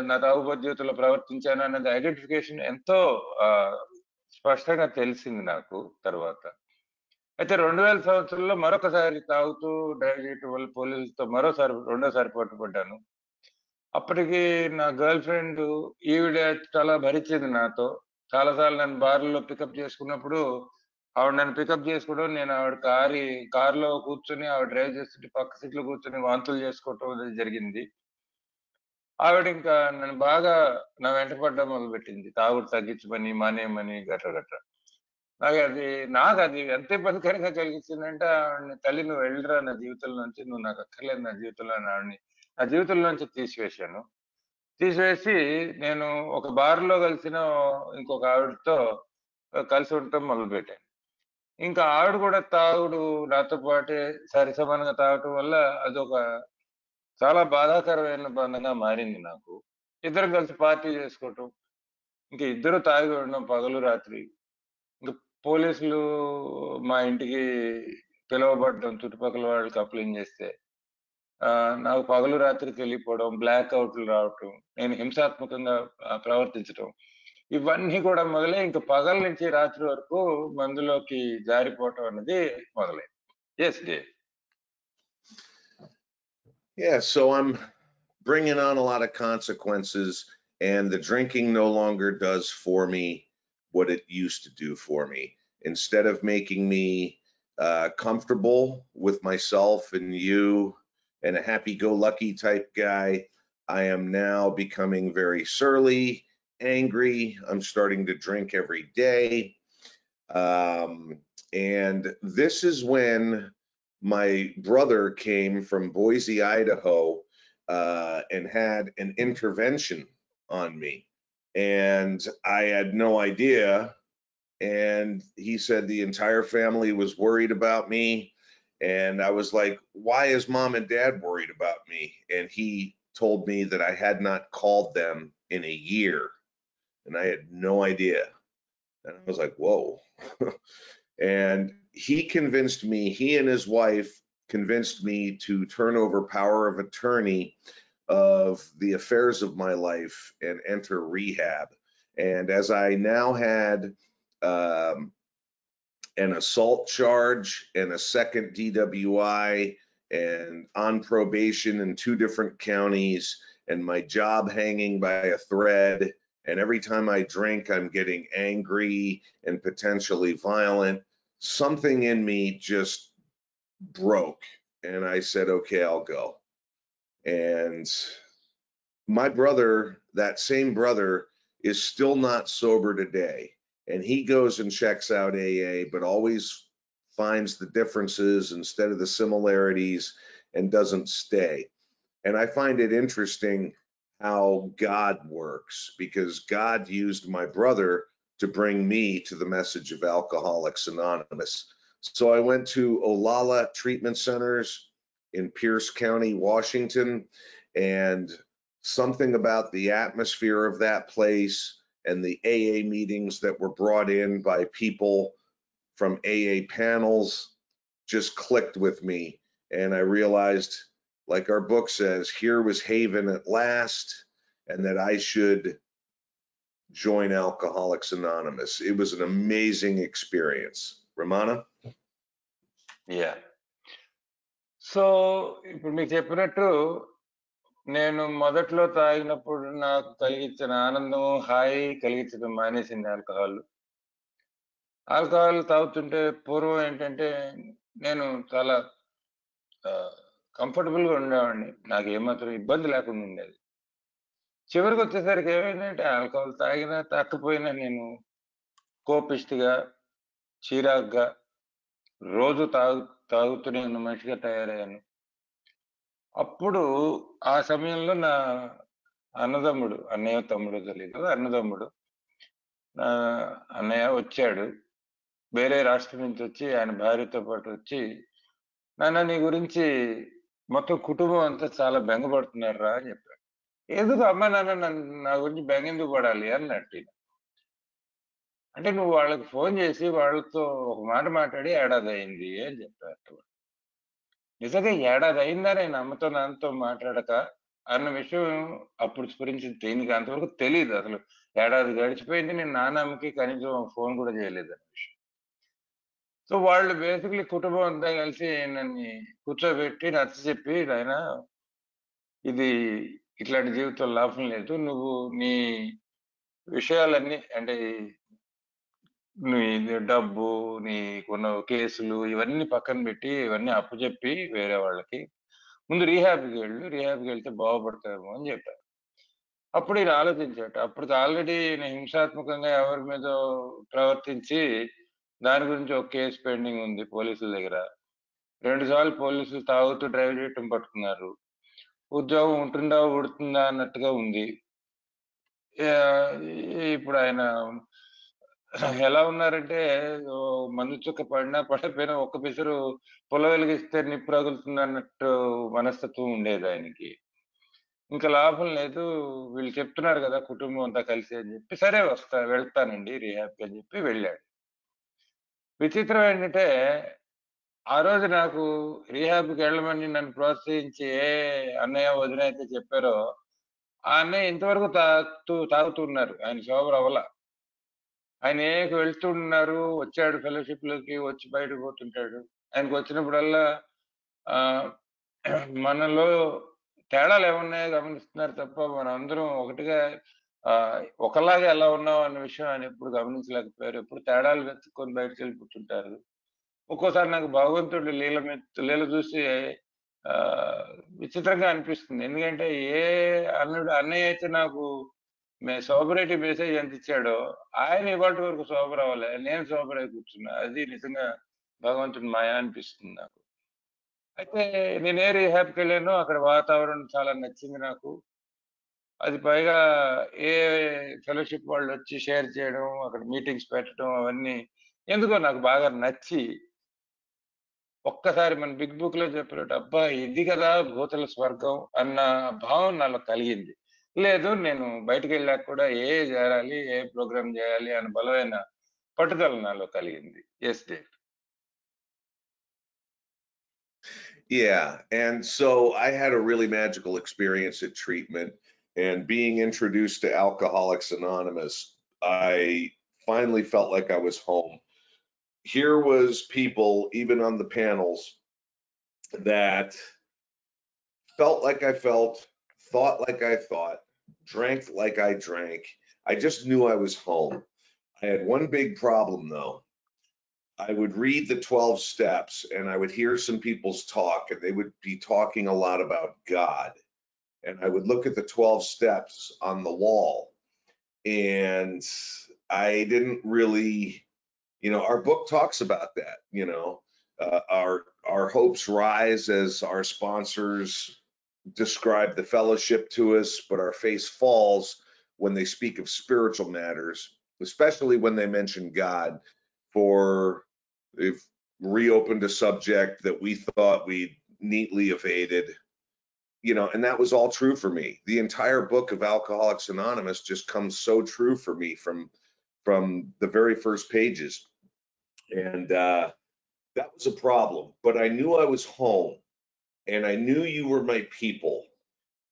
నా తాగుబోతు జీవితంలో ప్రవర్తించాను అన్నది ఐడెంటిఫికేషన్ ఎంతో ఆహ్, స్పష్టంగా తెలిసింది నాకు తర్వాత. అయితే 2000 సంవత్సరంలో మరొకసారి తాగుతూ డ్రైవ్ చేయటం వల్ల పోలీసులతో రెండోసారి పట్టుబడ్డాను. అప్పటికి నా గర్ల్ ఫ్రెండ్ ఈవిడ చాలా భరించింది నాతో. చాలా సార్లు నన్ను బార్‌లో పికప్ చేసుకున్నప్పుడు, ఆవిడ నన్ను పికప్ చేసుకోవడం, నేను ఆవిడ కార్‌లో కూర్చొని ఆవిడ డ్రైవ్ చేస్తుంటే పక్క సీట్‌లో కూర్చొని వాంతులు చేసుకోవటం అనేది జరిగింది. ఆవిడ ఇంకా నన్ను బాగా నా వెంట పడడం మొదలుపెట్టింది. తాగుడు తగ్గించమని, మానేయమని గట్రా. నాకది ఎంత ఇబ్బందికరంగా కలిగించిందంటే, ఆవిడని "తల్లి నువ్వు వెళ్ళిరా నా జీవితంలో నుంచి. నువ్వు నాకు అక్కర్లేదు నా జీవితంలో" అని ఆవిడని నా జీవితంలోంచి తీసివేశాను. తీసివేసి నేను ఒక బార్‌లో కలిసిన ఇంకొక ఆవిడతో కలిసి ఉండటం మొదలుపెట్టాను. ఇంకా ఆవిడ కూడా తాగుడు నాతో పాటే సరిసమానంగా తాగటం వల్ల అదొక చాలా బాధాకరమైన బంధంగా మారింది నాకు. ఇద్దరం కలిసి పార్టీ చేసుకోవటం. ఇంక ఇద్దరు తాగి ఉండడం పగలు, రాత్రి. ఇంక పోలీసులు మా ఇంటికి పిలువబడడం చుట్టుపక్కల వాళ్ళు కంప్లెయింట్ చేస్తే, నాకు పగలు, రాత్రి తెలియకపోవడం, బ్లాక్ ఔట్లు రావటం, నేను హింసాత్మకంగా ప్రవర్తించటం. ఇవన్నీ కూడా మొదలై ఇంక పగలు నుంచి రాత్రి వరకు మందులోకి జారిపోవటం అన్నది మొదలైంది. Yes Dave. Yeah, so I'm bringing on a lot of consequences, and the drinking no longer does for me what it used to do for me. Instead of making me comfortable with myself and you and a happy-go-lucky type guy, I am now becoming very surly, angry. I'm starting to drink every day. And this is when my brother came from Boise, Idaho, and had an intervention on me. And I had no idea. And he said the entire family was worried about me. And I was like, why is mom and dad worried about me? And he told me that I had not called them in a year. And I had no idea. And I was like, whoa. And he and his wife convinced me to turn over power of attorney of the affairs of my life and enter rehab. And as I now had um, an assault charge and a second DWI and on probation in 2 different counties and my job hanging by a thread. And every time I drink, I'm getting angry and potentially violent. Something in me just broke. And I said, okay, I'll go. And my brother, that same brother, is still not sober today. And he goes and checks out AA, but always finds the differences instead of the similarities and doesn't stay. And I find it interesting how God works, because God used my brother to bring me to the message of Alcoholics Anonymous. So I went to Olala Treatment Centers in Pierce County, Washington, and something about the atmosphere of that place and the AA meetings that were brought in by people from AA panels just clicked with me. And I realized, like our book says, here was haven at last, and that I should join Alcoholics Anonymous. It was an amazing experience. Ramana? Yeah! So, ఇప్పుడు మీకు చెప్పినట్టు నేను మొదట్లో తాగినప్పుడు నాకు కలిగించిన ఆనందం, హాయి కలిగించడం మానేసింది ఆల్కహాల్. ఆల్కహాల్ తాగుతుంటే పూర్వం ఏంటంటే, నేను చాలా కంఫర్టబుల్‌గా ఉండేవాడిని. నాకేమాత్రం ఇబ్బంది లేకుండా ఉండేది. చివరికొచ్చేసరికి ఏమైందంటే, ఆల్కహాల్ తాగినా, తాగకపోయినా నేను కోపిష్టిగా, చిరాగ్గా, రోజు తాగుతూనే ఉన్న మనిషిగా తయారయ్యాను. అప్పుడు ఆ సమయంలో నా అన్నదమ్ముడు, అన్నయ్యో తమ్ముడో తెలీదు. అన్నదమ్ముడు అన్నయ్య వచ్చాడు. వేరే రాష్ట్రం నుంచి వచ్చి ఆయన భార్యతో పాటు వచ్చి, "నాన్న నీ గురించి మొత్తం కుటుంబం అంతా చాలా బెంగపడుతున్నారురా" అని చెప్పాడు. ఎందుకు అమ్మ నాన్న నా గురించి బెంగెందుకు పడాలి అన్నట్టు ఈయన. అంటే నువ్వు వాళ్ళకి ఫోన్ చేసి వాళ్ళతో ఒక మాట మాట్లాడి ఏడాది అయింది అని చెప్పారు. నిజంగా ఏడాది అయిందా నేను అమ్మతో నాన్నతో మాట్లాడక అన్న విషయం అప్పుడు స్ఫురించింది. దీనికి అంతవరకు తెలీదు అసలు. ఏడాది గడిచిపోయింది. నేను నాన్నమ్మకి కనీసం ఫోన్ కూడా చేయలేదు అన్న విషయం. సో వాళ్ళు బేసికల్లీ కుటుంబం అంతా కలిసి నన్ను కూర్చోబెట్టి నచ్చచెప్పి, "నాయనా ఇది ఇట్లాంటి జీవితం లాభం లేదు. నువ్వు నీ విషయాలన్నీ అంటే నీ డబ్బు, నీకున్న కేసులు ఇవన్నీ పక్కన పెట్టి, ఇవన్నీ అప్పజెప్పి వేరే వాళ్ళకి ముందు రీహాబ్‌కి వెళ్ళు. రీహాబ్‌కి వెళ్తే బాగుపడతావేమో" అని చెప్పారు. అప్పుడు ఈయన ఆలోచించాట. అప్పటికి ఆల్రెడీ ఈయన హింసాత్మకంగా ఎవరి మీదో ప్రవర్తించి, దాని గురించి ఒక కేస్ పెండింగ్ ఉంది పోలీసుల దగ్గర. 2 సార్లు పోలీసులు తాగుతూ డ్రైవ్ చేయటం పట్టుకున్నారు. ఉద్యోగం ఉంటుందా? ఊడుతుందా? అన్నట్టుగా ఉంది. యాహ్! ఇప్పుడు ఆయన ఎలా ఉన్నారంటే మందు చుక్క పడినా, పడకపోయినా ఒక్క పిసరు పుల్ల వెలిగిస్తే నిప్పు రగులుతుందన్నట్టు మనస్తత్వం ఉండేదాయనకి. ఇంక లాభం లేదు. వీళ్ళు చెప్తున్నారు గదా! కుటుంబం అంతా కలిసి అని జెప్పి, సరే వెళ్తానండి రీహాబ్‌కి అని జెప్పి వెళ్ళాడు. విచిత్రం ఏంటంటే, ఆ రోజు నాకు రీహాబ్‌కెళ్ళమని నన్ను ప్రోత్సహించి ఏ అన్నయ్య, వదిన అయితే చెప్పారో, ఆ అన్నయ్య ఇంతవరకు తాగుతూ ఉన్నారు. ఆయన సోబర్ అవ్వల. ఆయన వెళ్తున్నారు, వచ్చాడు ఫెలోషిప్‌లోకి, వచ్చి బయటకు పోతుంటాడు. ఆయనకొచ్చినప్పుడల్లా ఆహ్, మనలో తేడాలేమున్నాయో గమనిస్తున్నారు తప్ప, మనందరం ఒకటిగా ఒకలాగా ఎలా ఉన్నాం అన్న విషయం ఆయనెప్పుడు గమనించలేకపోయారు. ఎప్పుడు తేడాలు వెతుక్కొని బయటికెళ్ళిపోతుంటారు. ఒక్కోసారి నాకు భగవంతుడి లీల చూసి ఆహ్, విచిత్రంగా అనిపిస్తుంది. ఎందుకంటే ఏ అన్నయ్య అయితే నాకు సోబరైటీ మెసేజ్ ఎంత ఇచ్చాడో, ఆయన ఇవాల్టి వరకు సోబర్ అవ్వలే. నేను సోబర్ అయి కూర్చున్నా. అది నిజంగా భగవంతుడి మాయ అనిపిస్తుంది నాకు. అయితే నేనే రీహాబ్‌కెళ్ళానో అక్కడ వాతావరణం చాలా నచ్చింది నాకు. అది పైగా ఏ ఫెలోషిప్ వాళ్ళొచ్చి షేర్ చేయడం, అక్కడ మీటింగ్స్ పెట్టడం అవన్నీ ఎందుకో నాకు బాగా నచ్చి, ఒక్కసారి మన బిగ్ బుక్‌లో చెప్పినట్టు అబ్బా! ఇది కదా భూతల స్వర్గం అన్న భావన నాలో కలిగింది. లేదు నేను బయటికెళ్ళాక కూడా చేరాలి, ప్రోగ్రామ్ చేయాలి అన్న బలమైన పట్టుదల నాలో కలిగింది. Yes date. Yeah, and so I had a really magical experience at treatment, and being introduced to Alcoholics Anonymous, I finally felt like I was home. Here was people, even on the panels, that felt like I felt, thought like I thought, drank like I drank. I just knew I was home. I had one big problem though. I would read the 12 steps and I would hear some people's talk, and they would be talking a lot about God. And I would look at the 12 steps on the wall, and I didn't really, our book talks about that, our hopes rise as our sponsors describe the fellowship to us, but our face falls when they speak of spiritual matters, especially when they mention God. For they've reopened a subject that we thought we'd neatly evaded, and that was all true for me. The entire book of Alcoholics Anonymous just comes so true for me from the very first pages. And that was a problem, but I knew I was home, and I knew you were my people,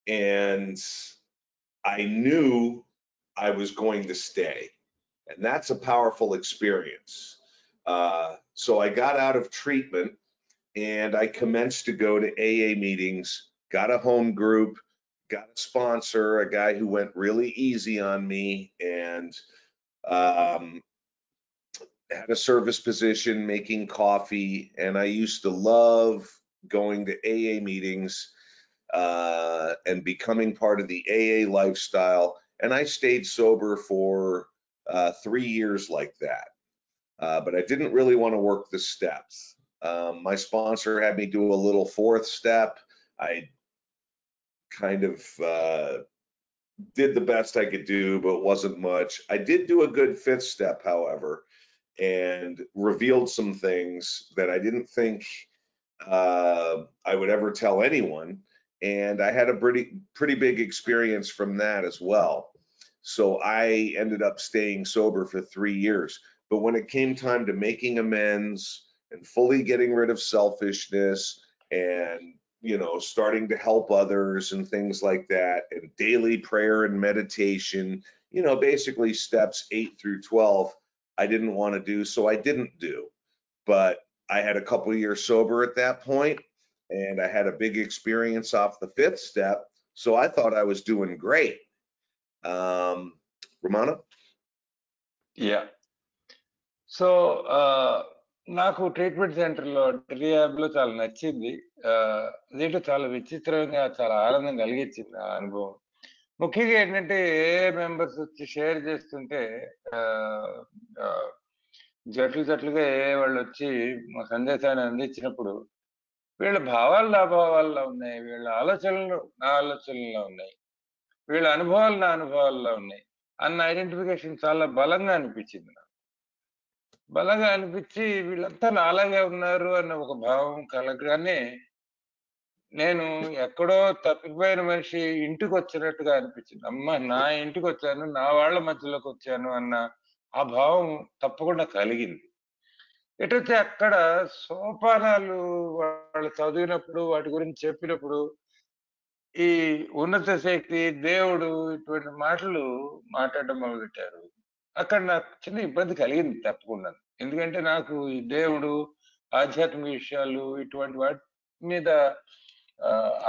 and I knew I was going to stay. And that's a powerful experience. So I got out of treatment and I commenced to go to AA meetings, got a home group, got a sponsor, a guy who went really easy on me, and um, had a service position making coffee. And I used to love going to AA meetings and becoming part of the AA lifestyle. And I stayed sober for 3 years like that. But I didn't really want to work the steps. My sponsor had me do a little fourth step. I kind of did the best I could do, but wasn't much. I did do a good fifth step, however, and revealed some things that I didn't think I would ever tell anyone. and I had a pretty big experience from that as well. So I ended up staying sober for 3 years. But when it came time to making amends and fully getting rid of selfishness and, starting to help others and things like that, and daily prayer and meditation, basically steps 8 through 12, I didn't want to do, so I didn't do. But I had a couple of years sober at that point, and I had a big experience off the 5th step, so I thought I was doing great. Romana? Yeah so నాకు treatment సెంటర్లో రిహాబ్లో చాలా నచ్చింది. దీంట్లో చాలా విచిత్రంగా చాలా ఆనందం కలిగించింది ఆ అనుభవం. ముఖ్యంగా ఏంటంటే మెంబర్స్ వచ్చి షేర్ చేస్తుంటే జట్లుగా వాళ్ళు వచ్చి మా సందేశాన్ని అందించినప్పుడు వీళ్ళ భావాలు నా భావాల్లో ఉన్నాయి, వీళ్ళ ఆలోచనలు నా ఆలోచనల్లో ఉన్నాయి, వీళ్ళ అనుభవాలు నా అనుభవాల్లో ఉన్నాయి అన్న ఐడెంటిఫికేషన్ చాలా బలంగా అనిపించింది నాకు. బలంగా అనిపించి వీళ్ళంతా నాలాగే ఉన్నారు అన్న ఒక భావం కలగగానే నేను ఎక్కడో తప్పిపోయిన మనిషి ఇంటికి వచ్చినట్టుగా అనిపించింది. అమ్మ నా ఇంటికి వచ్చాను, నా వాళ్ళ మధ్యలోకి వచ్చాను అన్న ఆ భావం తప్పకుండా కలిగింది. ఎటొచ్చి అక్కడ సోపానాలు వాళ్ళు చదివినప్పుడు వాటి గురించి చెప్పినప్పుడు ఈ ఉన్నత శక్తి, దేవుడు ఇటువంటి మాటలు మాట్లాడడం మొదలుపెట్టారు. అక్కడ నాకు చిన్న ఇబ్బంది కలిగింది తప్పకుండా. ఎందుకంటే నాకు ఈ దేవుడు, ఆధ్యాత్మిక విషయాలు ఇటువంటి వాటి మీద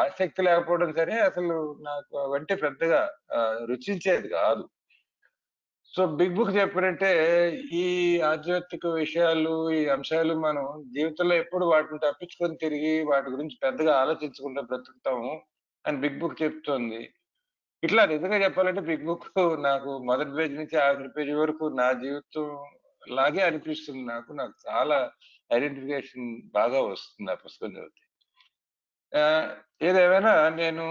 ఆసక్తి లేకపోవడం సరే, అసలు నాకు అవంటే పెద్దగా రుచించేది కాదు. సో బిగ్ బుక్ చెప్పినట్టే ఈ ఆధ్యాత్మిక విషయాలు, ఈ అంశాలు మనం జీవితంలో ఎప్పుడు వాటిని తప్పించుకొని తిరిగి వాటి గురించి పెద్దగా ఆలోచించకుండా బ్రతుకుతాము అని బిగ్ బుక్ చెప్తోంది. ఇట్లా నిజంగా చెప్పాలంటే బిగ్ బుక్ నాకు మొదటి పేజీ నుంచి ఆఖరి పేజీ వరకు నా జీవితం లాగే అనిపిస్తుంది నాకు. నాకు చాలా ఐడెంటిఫికేషన్ బాగా వస్తుంది ఆ పుస్తకం చదివితే. ఏదేమైనా నేను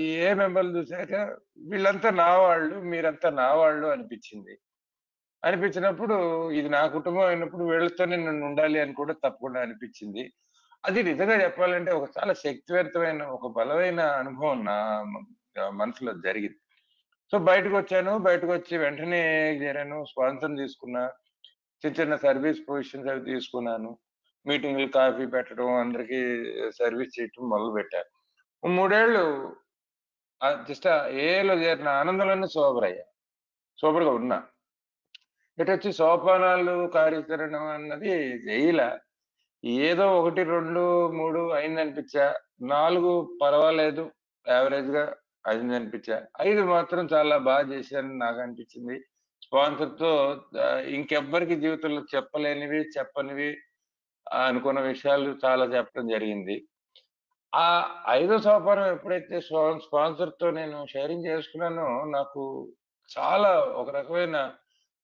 ఈ మెంబర్లు చూసాక వీళ్ళంతా నా వాళ్ళు, మీరంతా నా వాళ్ళు అనిపించింది. అనిపించినప్పుడు ఇది నా కుటుంబం అయినప్పుడు వీళ్ళతోనే నేను ఉండాలి అని కూడా తప్పకుండా అనిపించింది. అది నిజంగా చెప్పాలంటే ఒక చాలా శక్తివంతమైన, ఒక బలమైన అనుభవం నా మనసులో జరిగింది. సో బయటకొచ్చాను. బయటకొచ్చి వెంటనే చేరాను. స్పాన్సర్ తీసుకున్నా. చిన్న సర్వీస్ పొజిషన్స్ అవి తీసుకున్నాను. మీటింగ్‌లు, కాఫీ పెట్టడం, అందరికి సర్వీస్ చేయటం మొదలుపెట్టాను. 3 ఏళ్ళు జస్ట్ ఏఏలో చేరిన ఆనందంలోనే సోబర్‌గా ఉన్నా. ఇటొచ్చి సోపానాలు కార్యాచరణ అన్నది చేయలా. ఏదో 1, 2, 3 అయిందనిపించా. 4 పర్వాలేదు, యావరేజ్‌గా అయిందనిపించా. 5 మాత్రం చాలా బాగా చేశానని నాకనిపించింది. స్పాన్సర్‌తో ఇంకెవ్వరికి జీవితంలో చెప్పలేనివి, చెప్పనివి అనుకున్న విషయాలు చాలా చెప్పడం జరిగింది. ఆ 5వ సోపానం ఎప్పుడైతే స్పాన్సర్‌తో నేను షేరింగ్ చేసుకున్నానో నాకు చాలా ఒక రకమైన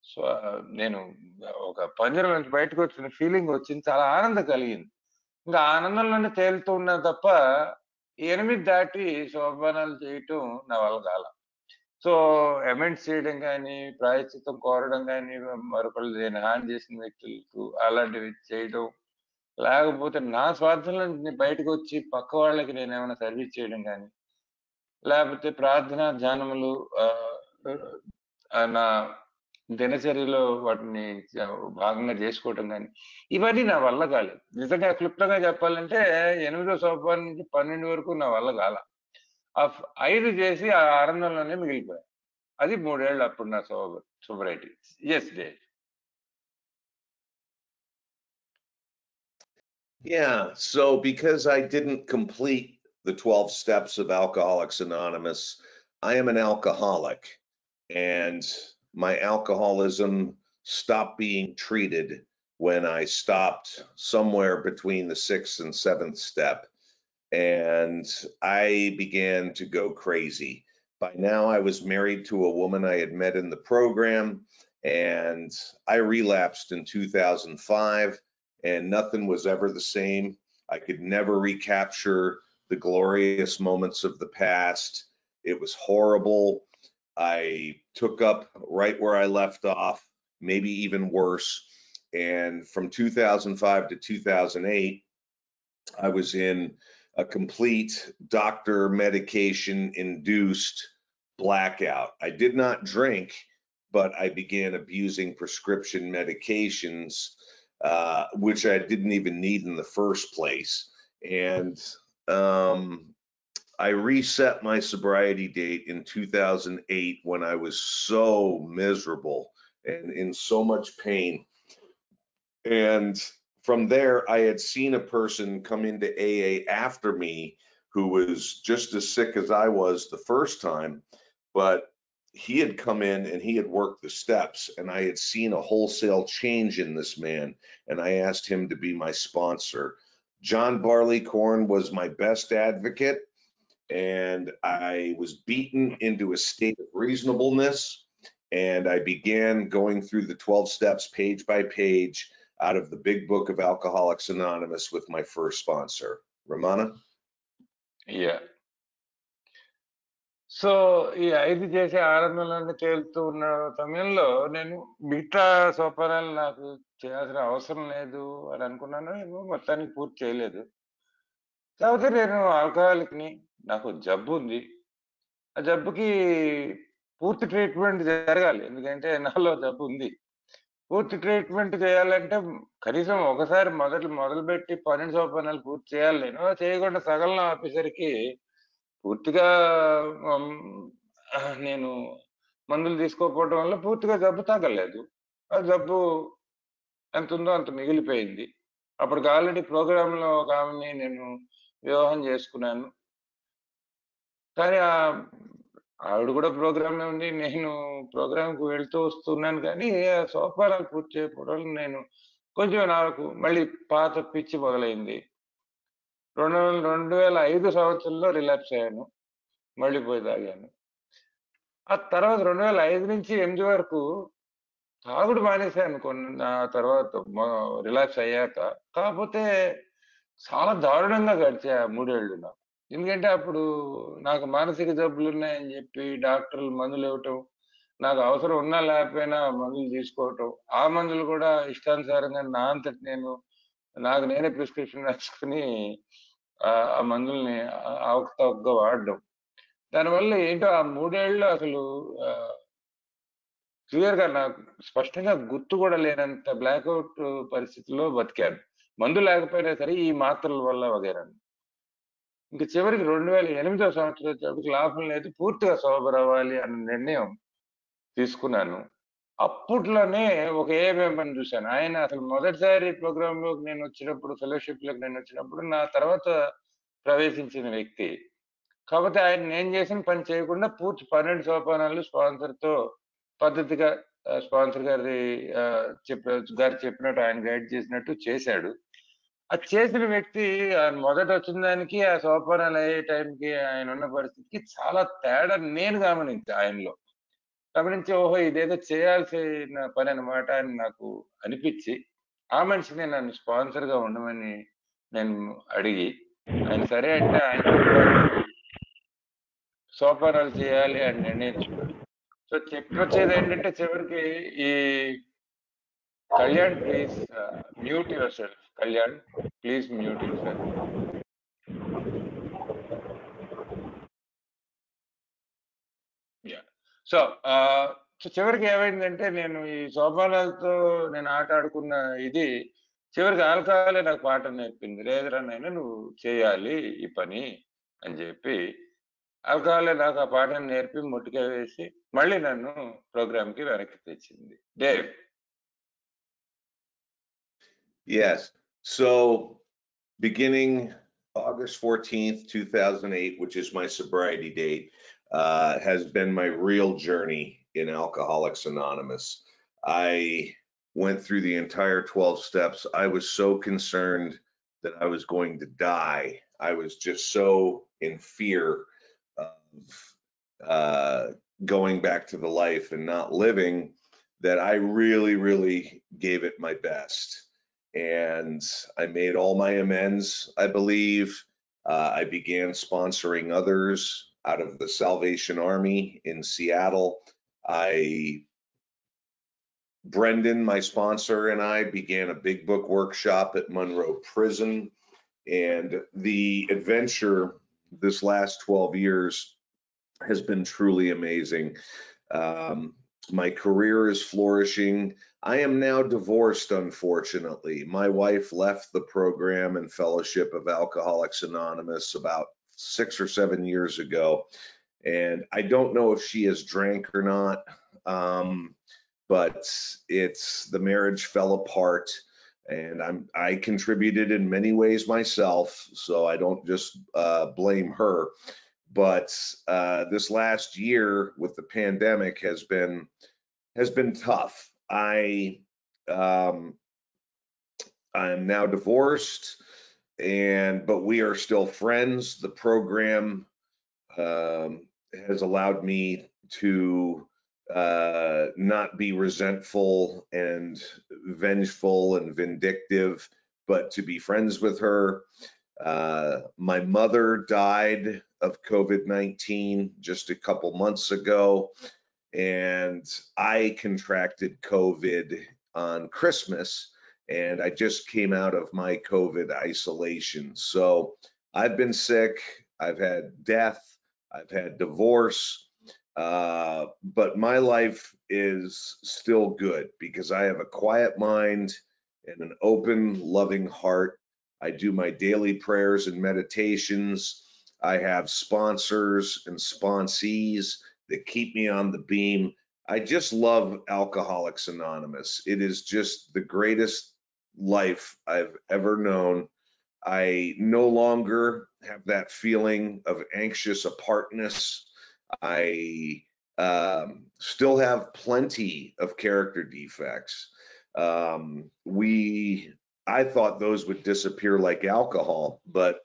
స్వ నేను ఒక పంజరం నుంచి బయటకొచ్చిన ఫీలింగ్ వచ్చింది. చాలా ఆనందం కలిగింది. ఇంకా ఆనందంలోనే తేలుతూ ఉన్నాను తప్ప 8 దాటి సోపానాలు చేయటం నా వల్ల కాల. సో అమెండ్స్ చేయడం గానీ, ప్రాయశ్చిత్తం కోరడం గానీ, మరొకళ్ళు నేను హాని చేసిన వ్యక్తులకు అలాంటివి చేయడం, లేకపోతే నా స్వార్థంలో నుంచి బయటకొచ్చి పక్క వాళ్ళకి నేనేమైనా సర్వీస్ చేయడం గానీ, లేకపోతే ప్రార్థన, ధ్యానములు నా దినచర్యలో వాటిని భాగంగా చేసుకోవటం గానీ, ఇవన్నీ నా వల్ల కాలేదు. నిజంగా క్లుప్తంగా చెప్పాలంటే 8వ సోపానం నుంచి 12 వరకు నా వల్ల కాల. 5 చేసి ఆ ఆనందంలోనే మిగిలిపోయా. అది 3 ఏళ్ళు అప్పుడు నా sobriety. Yes Dave. Yeah, so because I didn't complete the 12 steps of Alcoholics Anonymous, I am an alcoholic, and my alcoholism stopped being treated when I stopped somewhere between the 6th and 7th step, and I began to go crazy. By now, I was married to a woman I had met in the program, and I relapsed in 2005. And nothing was ever the same. I could never recapture the glorious moments of the past. It was horrible. I took up right where I left off, maybe even worse. And from 2005 to 2008, I was in a complete doctor medication induced blackout. I did not drink, but I began abusing prescription medications, which I didn't even need in the first place. And I reset my sobriety date in 2008 when I was so miserable and in so much pain. And from there, I had seen a person come into AA after me who was just as sick as I was the first time, but he had come in and he had worked the steps, and I had seen a wholesale change in this man, and I asked him to be my sponsor. John Barleycorn was my best advocate, and I was beaten into a state of reasonableness, and I began going through the 12 steps page by page out of the big book of Alcoholics Anonymous with my first sponsor. Ramana? Yeah. So ఈ 5 చేసి ఆనందంలోనే తేలుతూ ఉన్న సమయంలో నేను మిగతా సోపానాలు నాకు చేయాల్సిన అవసరం లేదు అని అనుకున్నాను. ఏమో మొత్తానికి పూర్తి చేయలేదు. కాకపోతే నేను ఆల్కహాలిక్‌ని. నాకు జబ్బుంది. ఆ జబ్బుకి పూర్తి ట్రీట్మెంట్ జరగాలి. ఎందుకంటే నాలో జబ్బుంది. పూర్తి ట్రీట్మెంట్ చేయాలంటే కనీసం ఒకసారి మొదలుపెట్టి 12 సోపానాలు పూర్తి చేయాలి నేను. చేయకుండా సగంలో ఆపేసరికి పూర్తిగా హ్మ్, నేను మందులు తీసుకోకపోవడం వల్ల పూర్తిగా జబ్బు తగ్గలేదు. ఆ జబ్బు ఎంతుందో అంత మిగిలిపోయింది. అప్పటికి ఆల్రెడీ ప్రోగ్రామ్‌లో ఒక ఆమెని నేను వివాహం చేసుకున్నాను. కానీ ఆవిడ కూడా ప్రోగ్రామ్‌లో ఉంది. నేను ప్రోగ్రామ్‌కి వెళ్తూ వస్తున్నాను కానీ, ఆ సోపానాలు పూర్తి చేయకపోవడం వల్ల నేను కొంచెం నాకు మళ్ళీ పాత పిచ్చి మొదలైంది. 2005 సంవత్సరంలో రిలాప్స్ అయ్యాను. మళ్ళీ పోయి తాగాను. ఆ తర్వాత 2005 నుంచి 8 వరకు తాగుడు మానేశాను ఆ తర్వాత రిలాప్స్ అయ్యాక. కాకపోతే చాలా దారుణంగా గడిచాయి ఆ 3 ఏళ్ళు నాకు. ఎందుకంటే అప్పుడు నాకు మానసిక జబ్బులున్నాయని చెప్పి డాక్టర్లు మందులివ్వటం, నాకు అవసరం ఉన్నా లేకపోయినా మందులు తీసుకోవటం. ఆ మందులు కూడా ఇష్టానుసారంగా నా అంతట నాకు నేనే ప్రిస్క్రిప్షన్ రాసుకొని ఆ మందుల్ని అవకతవకగా వాడడం. దానివల్ల ఏంటో ఆ 3 ఏళ్ళు అసలు క్లియర్‌గా నాకు స్పష్టంగా గుర్తు కూడా లేనంత బ్లాకౌట్ పరిస్థితిలో బతికాను. మందు లేకపోయినా సరే ఈ మాత్రల వల్ల వగైరాను. ఇంక చివరికి 2008 సంవత్సరం వచ్చేటప్పటికి లాభం లేదు. పూర్తిగా సోబర్ అవ్వాలి అన్న నిర్ణయం తీసుకున్నాను. అప్పట్లోనే ఒక ఏఎంఎంని చూశాను. ఆయన అసలు మొదటిసారి ప్రోగ్రామ్‌లోకి ఫెలోషిప్‌లోకి నేనొచ్చినప్పుడు నా తర్వాత ప్రవేశించిన వ్యక్తి. కాకపోతే ఆయన నేను చేసిన పని చేయకుండా పూర్తి 12 సోపానాలు స్పాన్సర్‌తో పద్ధతిగా స్పాన్సర్ గారు చెప్పినట్టు ఆయన గైడ్ చేసినట్టు చేశాడు. అది చేసిన వ్యక్తి మొదట వచ్చిన దానికి ఆ సోపానాలు అయ్యే టైంకి ఆయన ఉన్న పరిస్థితికి చాలా తేడా నేను గమనించా ఆయనలో. గమనించి ఓహో! ఇదేదో చేయాల్సిన పని అన్నమాట అని నాకు అనిపిచ్చి, ఆ మనిషినే నన్ను స్పాన్సర్‌గా ఉండమని నేను అడిగి, ఆయన సరే అంటే ఆయనతో పాటు సోపానాలు చేయాలి అని నిర్ణయించుకున్నాను. సో చెప్పొచ్చేదేంటంటే చివరికి ఈ Kalyan please mute your self. Kalyan please mute your self. Yeah! So so చివరికి ఏమైందంటే నేను ఈ సోపానాలతో నేను ఆట ఆడుకున్న ఇది చివరికి ఆల్కహాలే నాకు పాఠం నేర్పింది. లేదురా నాయనా నువ్వు చేయాలి ఈ పని అని జెప్పి ఆల్కహాలే నాకు ఆ పాఠం నేర్పి మొట్టికాయ వేసి మళ్ళీ నన్ను ప్రోగ్రామ్‌కి వెనక్కి తెచ్చింది. Dave. Yes. So beginning August 14th, 2008, which is my sobriety date, has been my real journey in Alcoholics Anonymous. I went through the entire 12 steps. I was so concerned that I was going to die. I was just so in fear of going back to the life and not living that I really, really gave it my best. And I made all my amends, I believe. I began sponsoring others out of the Salvation Army in Seattle. Brendan, my sponsor, and I began a big book workshop at Monroe Prison. And the adventure this last 12 years has been truly amazing. My career is flourishing. I am now divorced, unfortunately. My wife left the program and fellowship of Alcoholics Anonymous about 6 or 7 years ago. And I don't know if she has drank or not, but the marriage fell apart. And I contributed in many ways myself, so I don't just blame her. But this last year with the pandemic has been tough. I'm now divorced, but we are still friends. The program has allowed me to not be resentful and vengeful and vindictive, but to be friends with her. My mother died of COVID-19 just a couple months ago, and I contracted COVID on Christmas, and I just came out of my COVID isolation. So I've been sick, I've had death, I've had divorce, but my life is still good because I have a quiet mind and an open, loving heart. I do my daily prayers and meditations. I have sponsors and sponsees that keep me on the beam. I just love Alcoholics Anonymous. It is just the greatest life I've ever known. I no longer have that feeling of anxious apartness. I still have plenty of character defects. I thought those would disappear like alcohol, but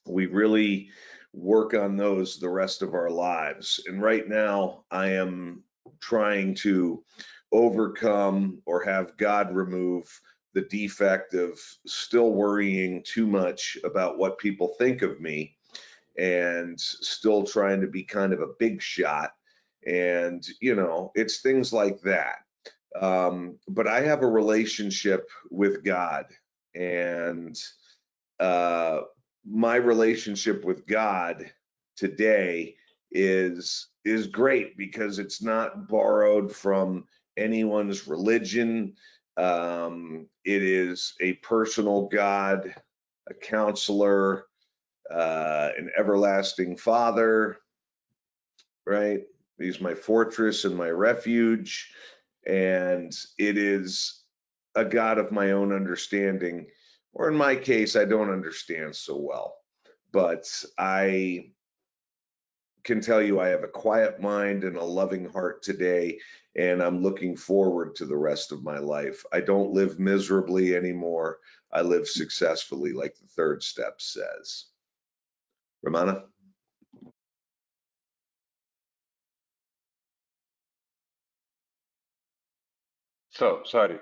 we really work on those the rest of our lives. And right now, I am trying to overcome or have God remove the defect of still worrying too much about what people think of me and still trying to be kind of a big shot. And, it's things like that. But I have a relationship with God, and uh, my relationship with God today is great because it's not borrowed from anyone's religion. It is a personal God, a counselor, an everlasting Father, right? He's my fortress and my refuge, and it is a God of my own understanding, or in my case, I don't understand so well, but I can tell you I have a quiet mind and a loving heart today, and I'm looking forward to the rest of my life. I don't live miserably anymore. I live successfully, like the third step says. Ramana? Sorry.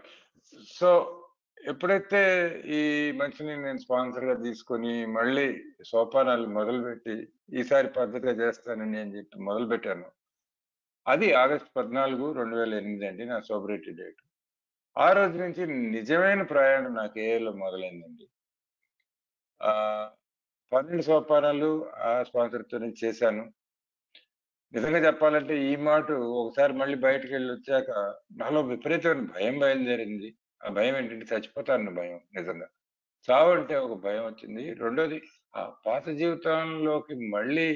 So ఎప్పుడైతే ఈ మనిషిని నేను స్పాన్సర్గా తీసుకొని మళ్ళీ సోపానాలు మొదలుపెట్టి ఈసారి పద్ధతిగా చేస్తానని అని చెప్పి మొదలుపెట్టాను, అది ఆగస్టు 14, 2008 అండి నా సోబరిటీ డేట్. ఆ రోజు నుంచి నిజమైన ప్రయాణం నాకు ఏఏలో మొదలైందండి. 12 సోపానాలు ఆ స్పాన్సర్తో చేశాను. నిజంగా చెప్పాలంటే ఈ మాట ఒకసారి మళ్ళీ బయటకెళ్ళొచ్చాక నాలో విపరీతమైన భయం బయలుదేరింది. ఆ భయం ఏంటంటే చచ్చిపోతానన్న భయం నిజంగా. చావంటే ఒక భయం వచ్చింది. రెండోది ఆ పాత జీవితంలోకి మళ్ళీ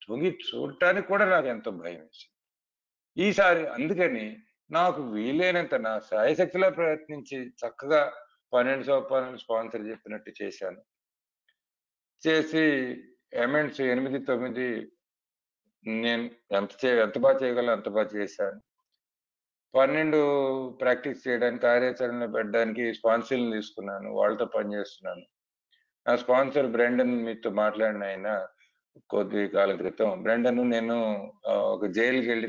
తొంగి చూడటానికి కూడా నాకెంతో భయమేసింది. ఈసారి అందుకని నాకు వీలైనంత నా శాయశక్తిలా ప్రయత్నించి చక్కగా 12 సోపానాలు స్పాన్సర్ చెప్పినట్టు చేశాను. చేసి అమెండ్స్ 8, 9 నేను ఎంత బాగా చేయగలను అంత బాగా చేశాను. 12 ప్రాక్టీస్ చేయడానికి, కార్యాచరణలో పెట్టడానికి స్పాన్సర్‌ని తీసుకున్నాను. వాళ్ళతో పనిచేస్తున్నాను. నా స్పాన్సర్ బ్రెండన్ మీతో మాట్లాడిన ఆయన కొద్ది కాలం క్రితం. బ్రెండన్ నేను ఒక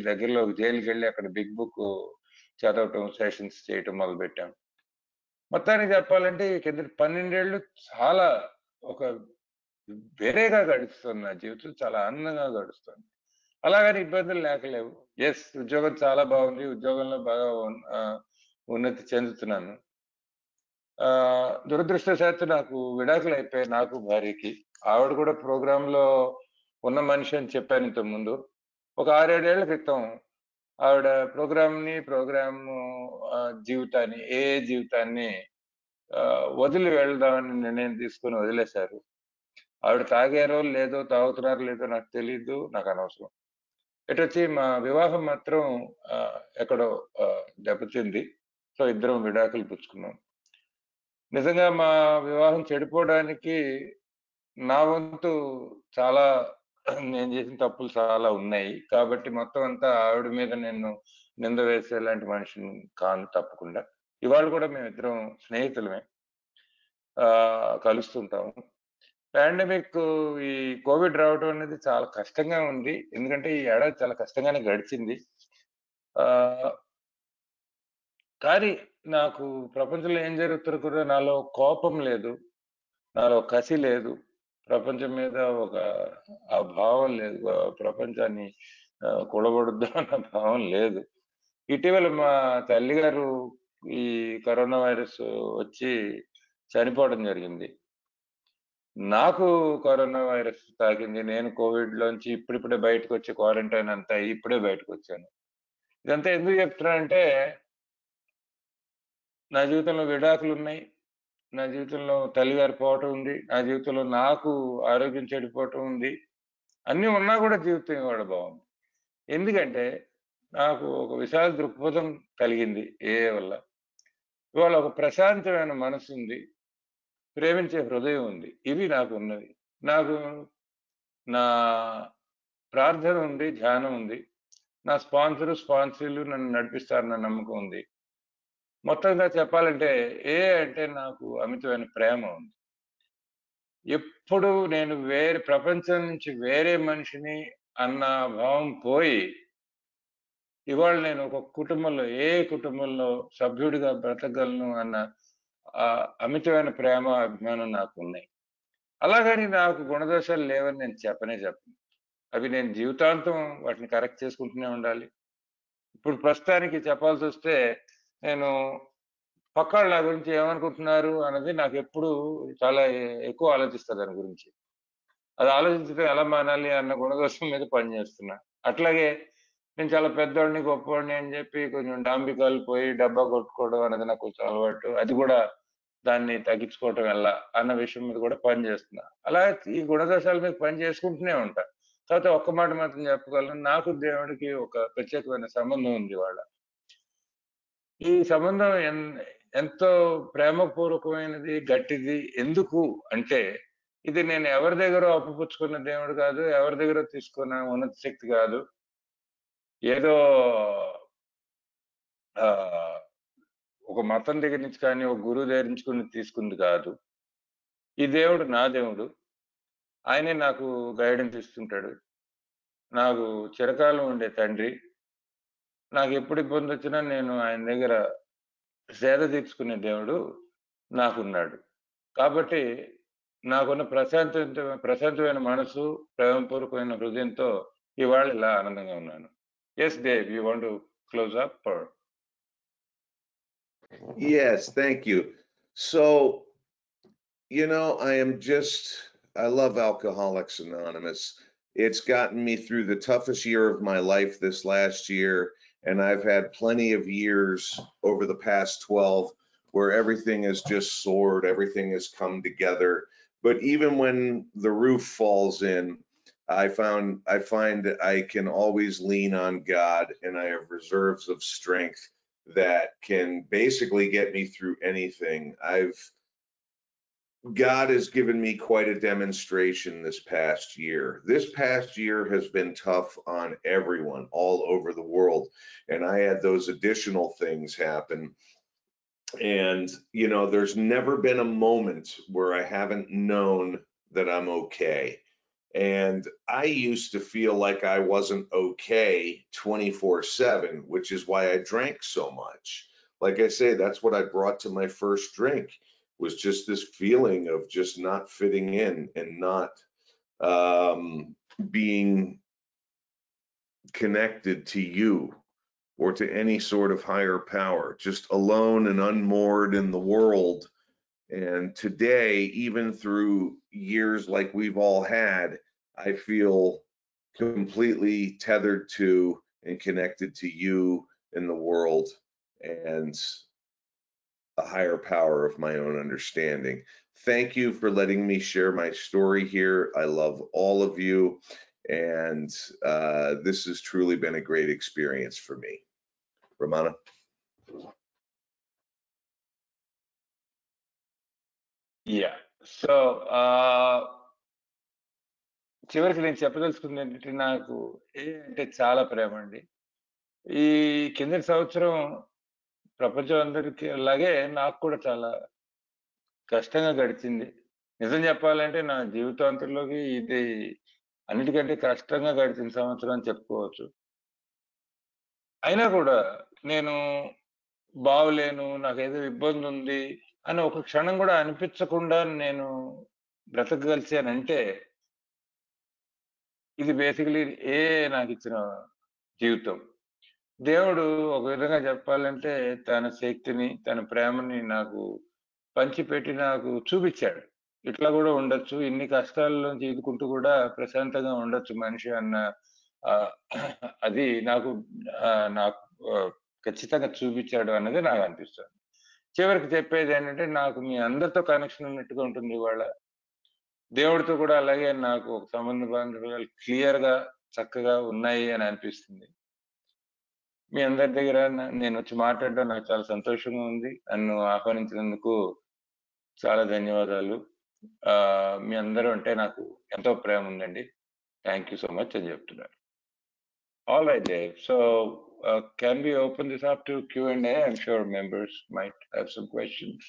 దగ్గరలో ఒక జైలుకెళ్ళి అక్కడ బిగ్ బుక్ చదవటం, సెషన్స్ చేయటం మొదలుపెట్టాం. మొత్తానికి చెప్పాలంటే కిందటి 12 ఏళ్ళు చాలా ఒక వేరేగా గడుస్తుంది నా జీవితం. చాలా ఆనందంగా గడుస్తుంది. అలాగని ఇబ్బందులు లేకలేవు. యెస్, ఉద్యోగం చాలా బాగుంది. ఉద్యోగంలో బాగా ఉన్నతి చెందుతున్నాను. దురదృష్టవశాత్తు నాకు విడాకులు అయిపోయాయి, నాకు భార్యకి. ఆవిడ కూడా ప్రోగ్రాంలో ఉన్న మనిషి అని చెప్పాను ఇంతకు ముందు. ఒక 6-7 ఏళ్ల క్రితం ఆవిడ ప్రోగ్రామ్ జీవితాన్ని వదిలి వెళ్దామని నిర్ణయం తీసుకొని వదిలేశారు. ఆవిడ తాగారో లేదో, తాగుతున్నారో లేదో నాకు తెలీదు, నాకు అనవసరం. ఎటొచ్చి మా వివాహం మాత్రం ఎక్కడో దెబ్బతింది. సో ఇద్దరం విడాకులు పుచ్చుకున్నాం. నిజంగా మా వివాహం చెడిపోవడానికి నా వంతు చాలా, నేను చేసిన తప్పులు చాలా ఉన్నాయి. కాబట్టి మొత్తం అంతా ఆవిడ మీద నేను నింద వేసేలాంటి మనిషిని కాను తప్పకుండా. ఇవాళ కూడా మేమిద్దరం స్నేహితులమే. కలుస్తుంటాము. పాండమిక్ ఈ కోవిడ్ రావడం అనేది చాలా కష్టంగా ఉంది. ఎందుకంటే ఈ ఏడాది చాలా కష్టంగానే గడిచింది. కానీ నాకు ప్రపంచంలో ఏం జరుగుతుందో కూడా నాలో కోపం లేదు, నాలో కసి లేదు, ప్రపంచం మీద ఒక ఆ భావం లేదు, ప్రపంచాన్ని కూడబడుద్దాం అన్న భావం లేదు. ఇటీవల మా తల్లిగారు ఈ కరోనా వైరస్ వచ్చి చనిపోవడం జరిగింది. నాకు కరోనా వైరస్ తాకింది. నేను కోవిడ్ లోంచి ఇప్పుడిప్పుడే బయటకు వచ్చి క్వారంటైన్ అంతా ఇప్పుడే బయటకు వచ్చాను. ఇదంతా ఎందుకు చెప్తున్నానంటే, నా జీవితంలో విడాకులు ఉన్నాయి, నా జీవితంలో తల్లిగారు పోవటం ఉంది, నా జీవితంలో నాకు ఆరోగ్యం చెడిపోవటం ఉంది. అన్నీ ఉన్నా కూడా జీవితం ఇవాళ బాగుంది. ఎందుకంటే నాకు ఒక విశాల దృక్పథం కలిగింది వల్ల. ఇవాళ ఒక ప్రశాంతమైన మనసు ఉంది, ప్రేమించే హృదయం ఉంది. ఇవి నాకు ఉన్నది. నాకు నా ప్రార్థన ఉంది, ధ్యానం ఉంది, నా స్పాన్సర్లు నన్ను నడిపిస్తారన్న నమ్మకం ఉంది. మొత్తంగా చెప్పాలంటే అంటే నాకు అమితమైన ప్రేమ ఉంది. ఎప్పుడు నేను వేరే ప్రపంచం నుంచి వేరే మనిషిని అన్న భావం పోయి, ఇవాళ నేను ఒక కుటుంబంలో కుటుంబంలో సభ్యుడిగా బ్రతకగలను అన్న అమితమైన ప్రేమ, అభిమానం నాకు ఉన్నాయి. అలాగని నాకు గుణదోషాలు లేవని నేను చెప్పను. అవి నేను జీవితాంతం వాటిని కరెక్ట్ చేసుకుంటూనే ఉండాలి. ఇప్పుడు ప్రస్తుతానికి చెప్పాల్సి వస్తే, నేను పక్కాళ్ళు నా గురించి ఏమనుకుంటున్నారు అన్నది నాకు ఎప్పుడు చాలా ఎక్కువ ఆలోచిస్తా దాని గురించి. అది ఆలోచించడం ఎలా మానాలి అన్న గుణదోషం మీద పనిచేస్తున్నా. అట్లాగే నేను చాలా పెద్దోడిని, గొప్పోడిని అని చెప్పి కొంచెం డాంబికాలు పోయి డబ్బా కొట్టుకోవడం అనేది నాకు కొంచెం అలవాటు. అది కూడా దాన్ని తగ్గించుకోవటం ఎలా అన్న విషయం మీద కూడా పని చేస్తున్నా. అలా ఈ గుణదోషాల మీద పని చేసుకుంటూనే ఉంటా. తర్వాత ఒక్క మాట మాత్రం చెప్పగలను, నాకు దేవుడికి ఒక ప్రత్యేకమైన సంబంధం ఉంది ఇవాళ. ఈ సంబంధం ఎంతో ప్రేమపూర్వకమైనది, గట్టిది. ఎందుకు అంటే, ఇది నేను ఎవరి దగ్గర అప్పుపుచ్చుకున్న దేవుడు కాదు, ఎవరి దగ్గర తీసుకున్న ఉన్నత శక్తి కాదు, ఏదో ఒక మతం దగ్గర నుంచి కానీ, ఒక గురువు దగ్గర నుంచి తీసుకుంది కాదు. ఈ దేవుడు నా దేవుడు. ఆయనే నాకు గైడెన్స్ ఇస్తుంటాడు. నాకు చిరకాలం ఉండే తండ్రి. నాకు ఎప్పుడు ఇబ్బంది వచ్చినా నేను ఆయన దగ్గర సేద తీర్చుకునే దేవుడు నాకున్నాడు. కాబట్టి నాకున్న ప్రశాంతమైన మనసు, ప్రేమపూర్వకమైన హృదయంతో ఇవాళ ఇలా ఆనందంగా ఉన్నాను. Yes Dev, you want to close up? Yes, thank you. So, I love Alcoholics Anonymous. It's gotten me through the toughest year of my life this last year, and I've had plenty of years over the past 12 where everything has just soared, everything has come together. But even when the roof falls in, I find that I can always lean on God, and I have reserves of strength that can basically get me through anything. God has given me quite a demonstration this past year. This past year has been tough on everyone all over the world, and I had those additional things happen. And, there's never been a moment where I haven't known that I'm okay. And I used to feel like I wasn't okay 24/7, which is why I drank so much. Like I say, that's what I brought to my first drink, was just this feeling of just not fitting in and not being connected to you or to any sort of higher power, just alone and unmoored in the world, And today, even through years like we've all had, I feel completely tethered to and connected to you and the world and a higher power of my own understanding. Thank you for letting me share my story here. I love all of you, and this has truly been a great experience for me. Ramana? Yeah so చివరికి నేను చెప్పదలుచుకుంది ఏంటంటే నాకు ఏ అంటే చాలా ప్రేమ అండి. ఈ కిందటి సంవత్సరం ప్రపంచం అందరికీ అలాగే నాకు కూడా చాలా కష్టంగా గడిచింది. నిజం చెప్పాలంటే నా జీవితాంతంలోకి ఇది అన్నిటికంటే కష్టంగా గడిచిన సంవత్సరం అని చెప్పుకోవచ్చు. అయినా కూడా నేను బాగులేను, నాకేదో ఇబ్బంది ఉంది అని ఒక క్షణం కూడా అనిపించకుండా నేను బ్రతకగలిచానంటే ఇది బేసికలీ నాకు ఇచ్చిన జీవితం. దేవుడు ఒక విధంగా చెప్పాలంటే తన శక్తిని, తన ప్రేమని నాకు పంచిపెట్టి నాకు చూపించాడు. ఇట్లా కూడా ఉండొచ్చు, ఇన్ని కష్టాల్లోంచి ఈదుకుంటూ కూడా ప్రశాంతంగా ఉండొచ్చు మనిషి అన్న ఆహ్, అది నాకు ఖచ్చితంగా చూపించాడు అన్నది నాకు అనిపిస్తుంది. చివరికి చెప్పేదేంటంటే నాకు మీ అందరితో కనెక్షన్ ఉన్నట్టుగా ఉంటుంది ఇవాళ. దేవుడితో కూడా అలాగే నాకు ఒక సంబంధ బాంధవ్యాలు క్లియర్‌గా, చక్కగా ఉన్నాయి అని అనిపిస్తుంది. మీ అందరి దగ్గర నేనొచ్చి మాట్లాడడం నాకు చాలా సంతోషంగా ఉంది. నన్ను ఆహ్వానించినందుకు చాలా ధన్యవాదాలు. మీ అందరూ అంటే నాకు ఎంతో ప్రేమ ఉందండి. థాంక్ యూ సో మచ్ అని చెప్తున్నాను. All right, Dave. So, can we open this up to Q&A? I'm sure members might have some questions.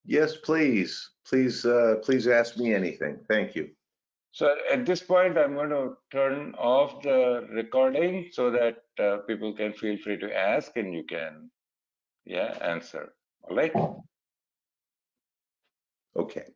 Yes, please. Please ask me anything. Thank you. So at this point, I'm going to turn off the recording so that people can feel free to ask and you can, answer. All right? Okay.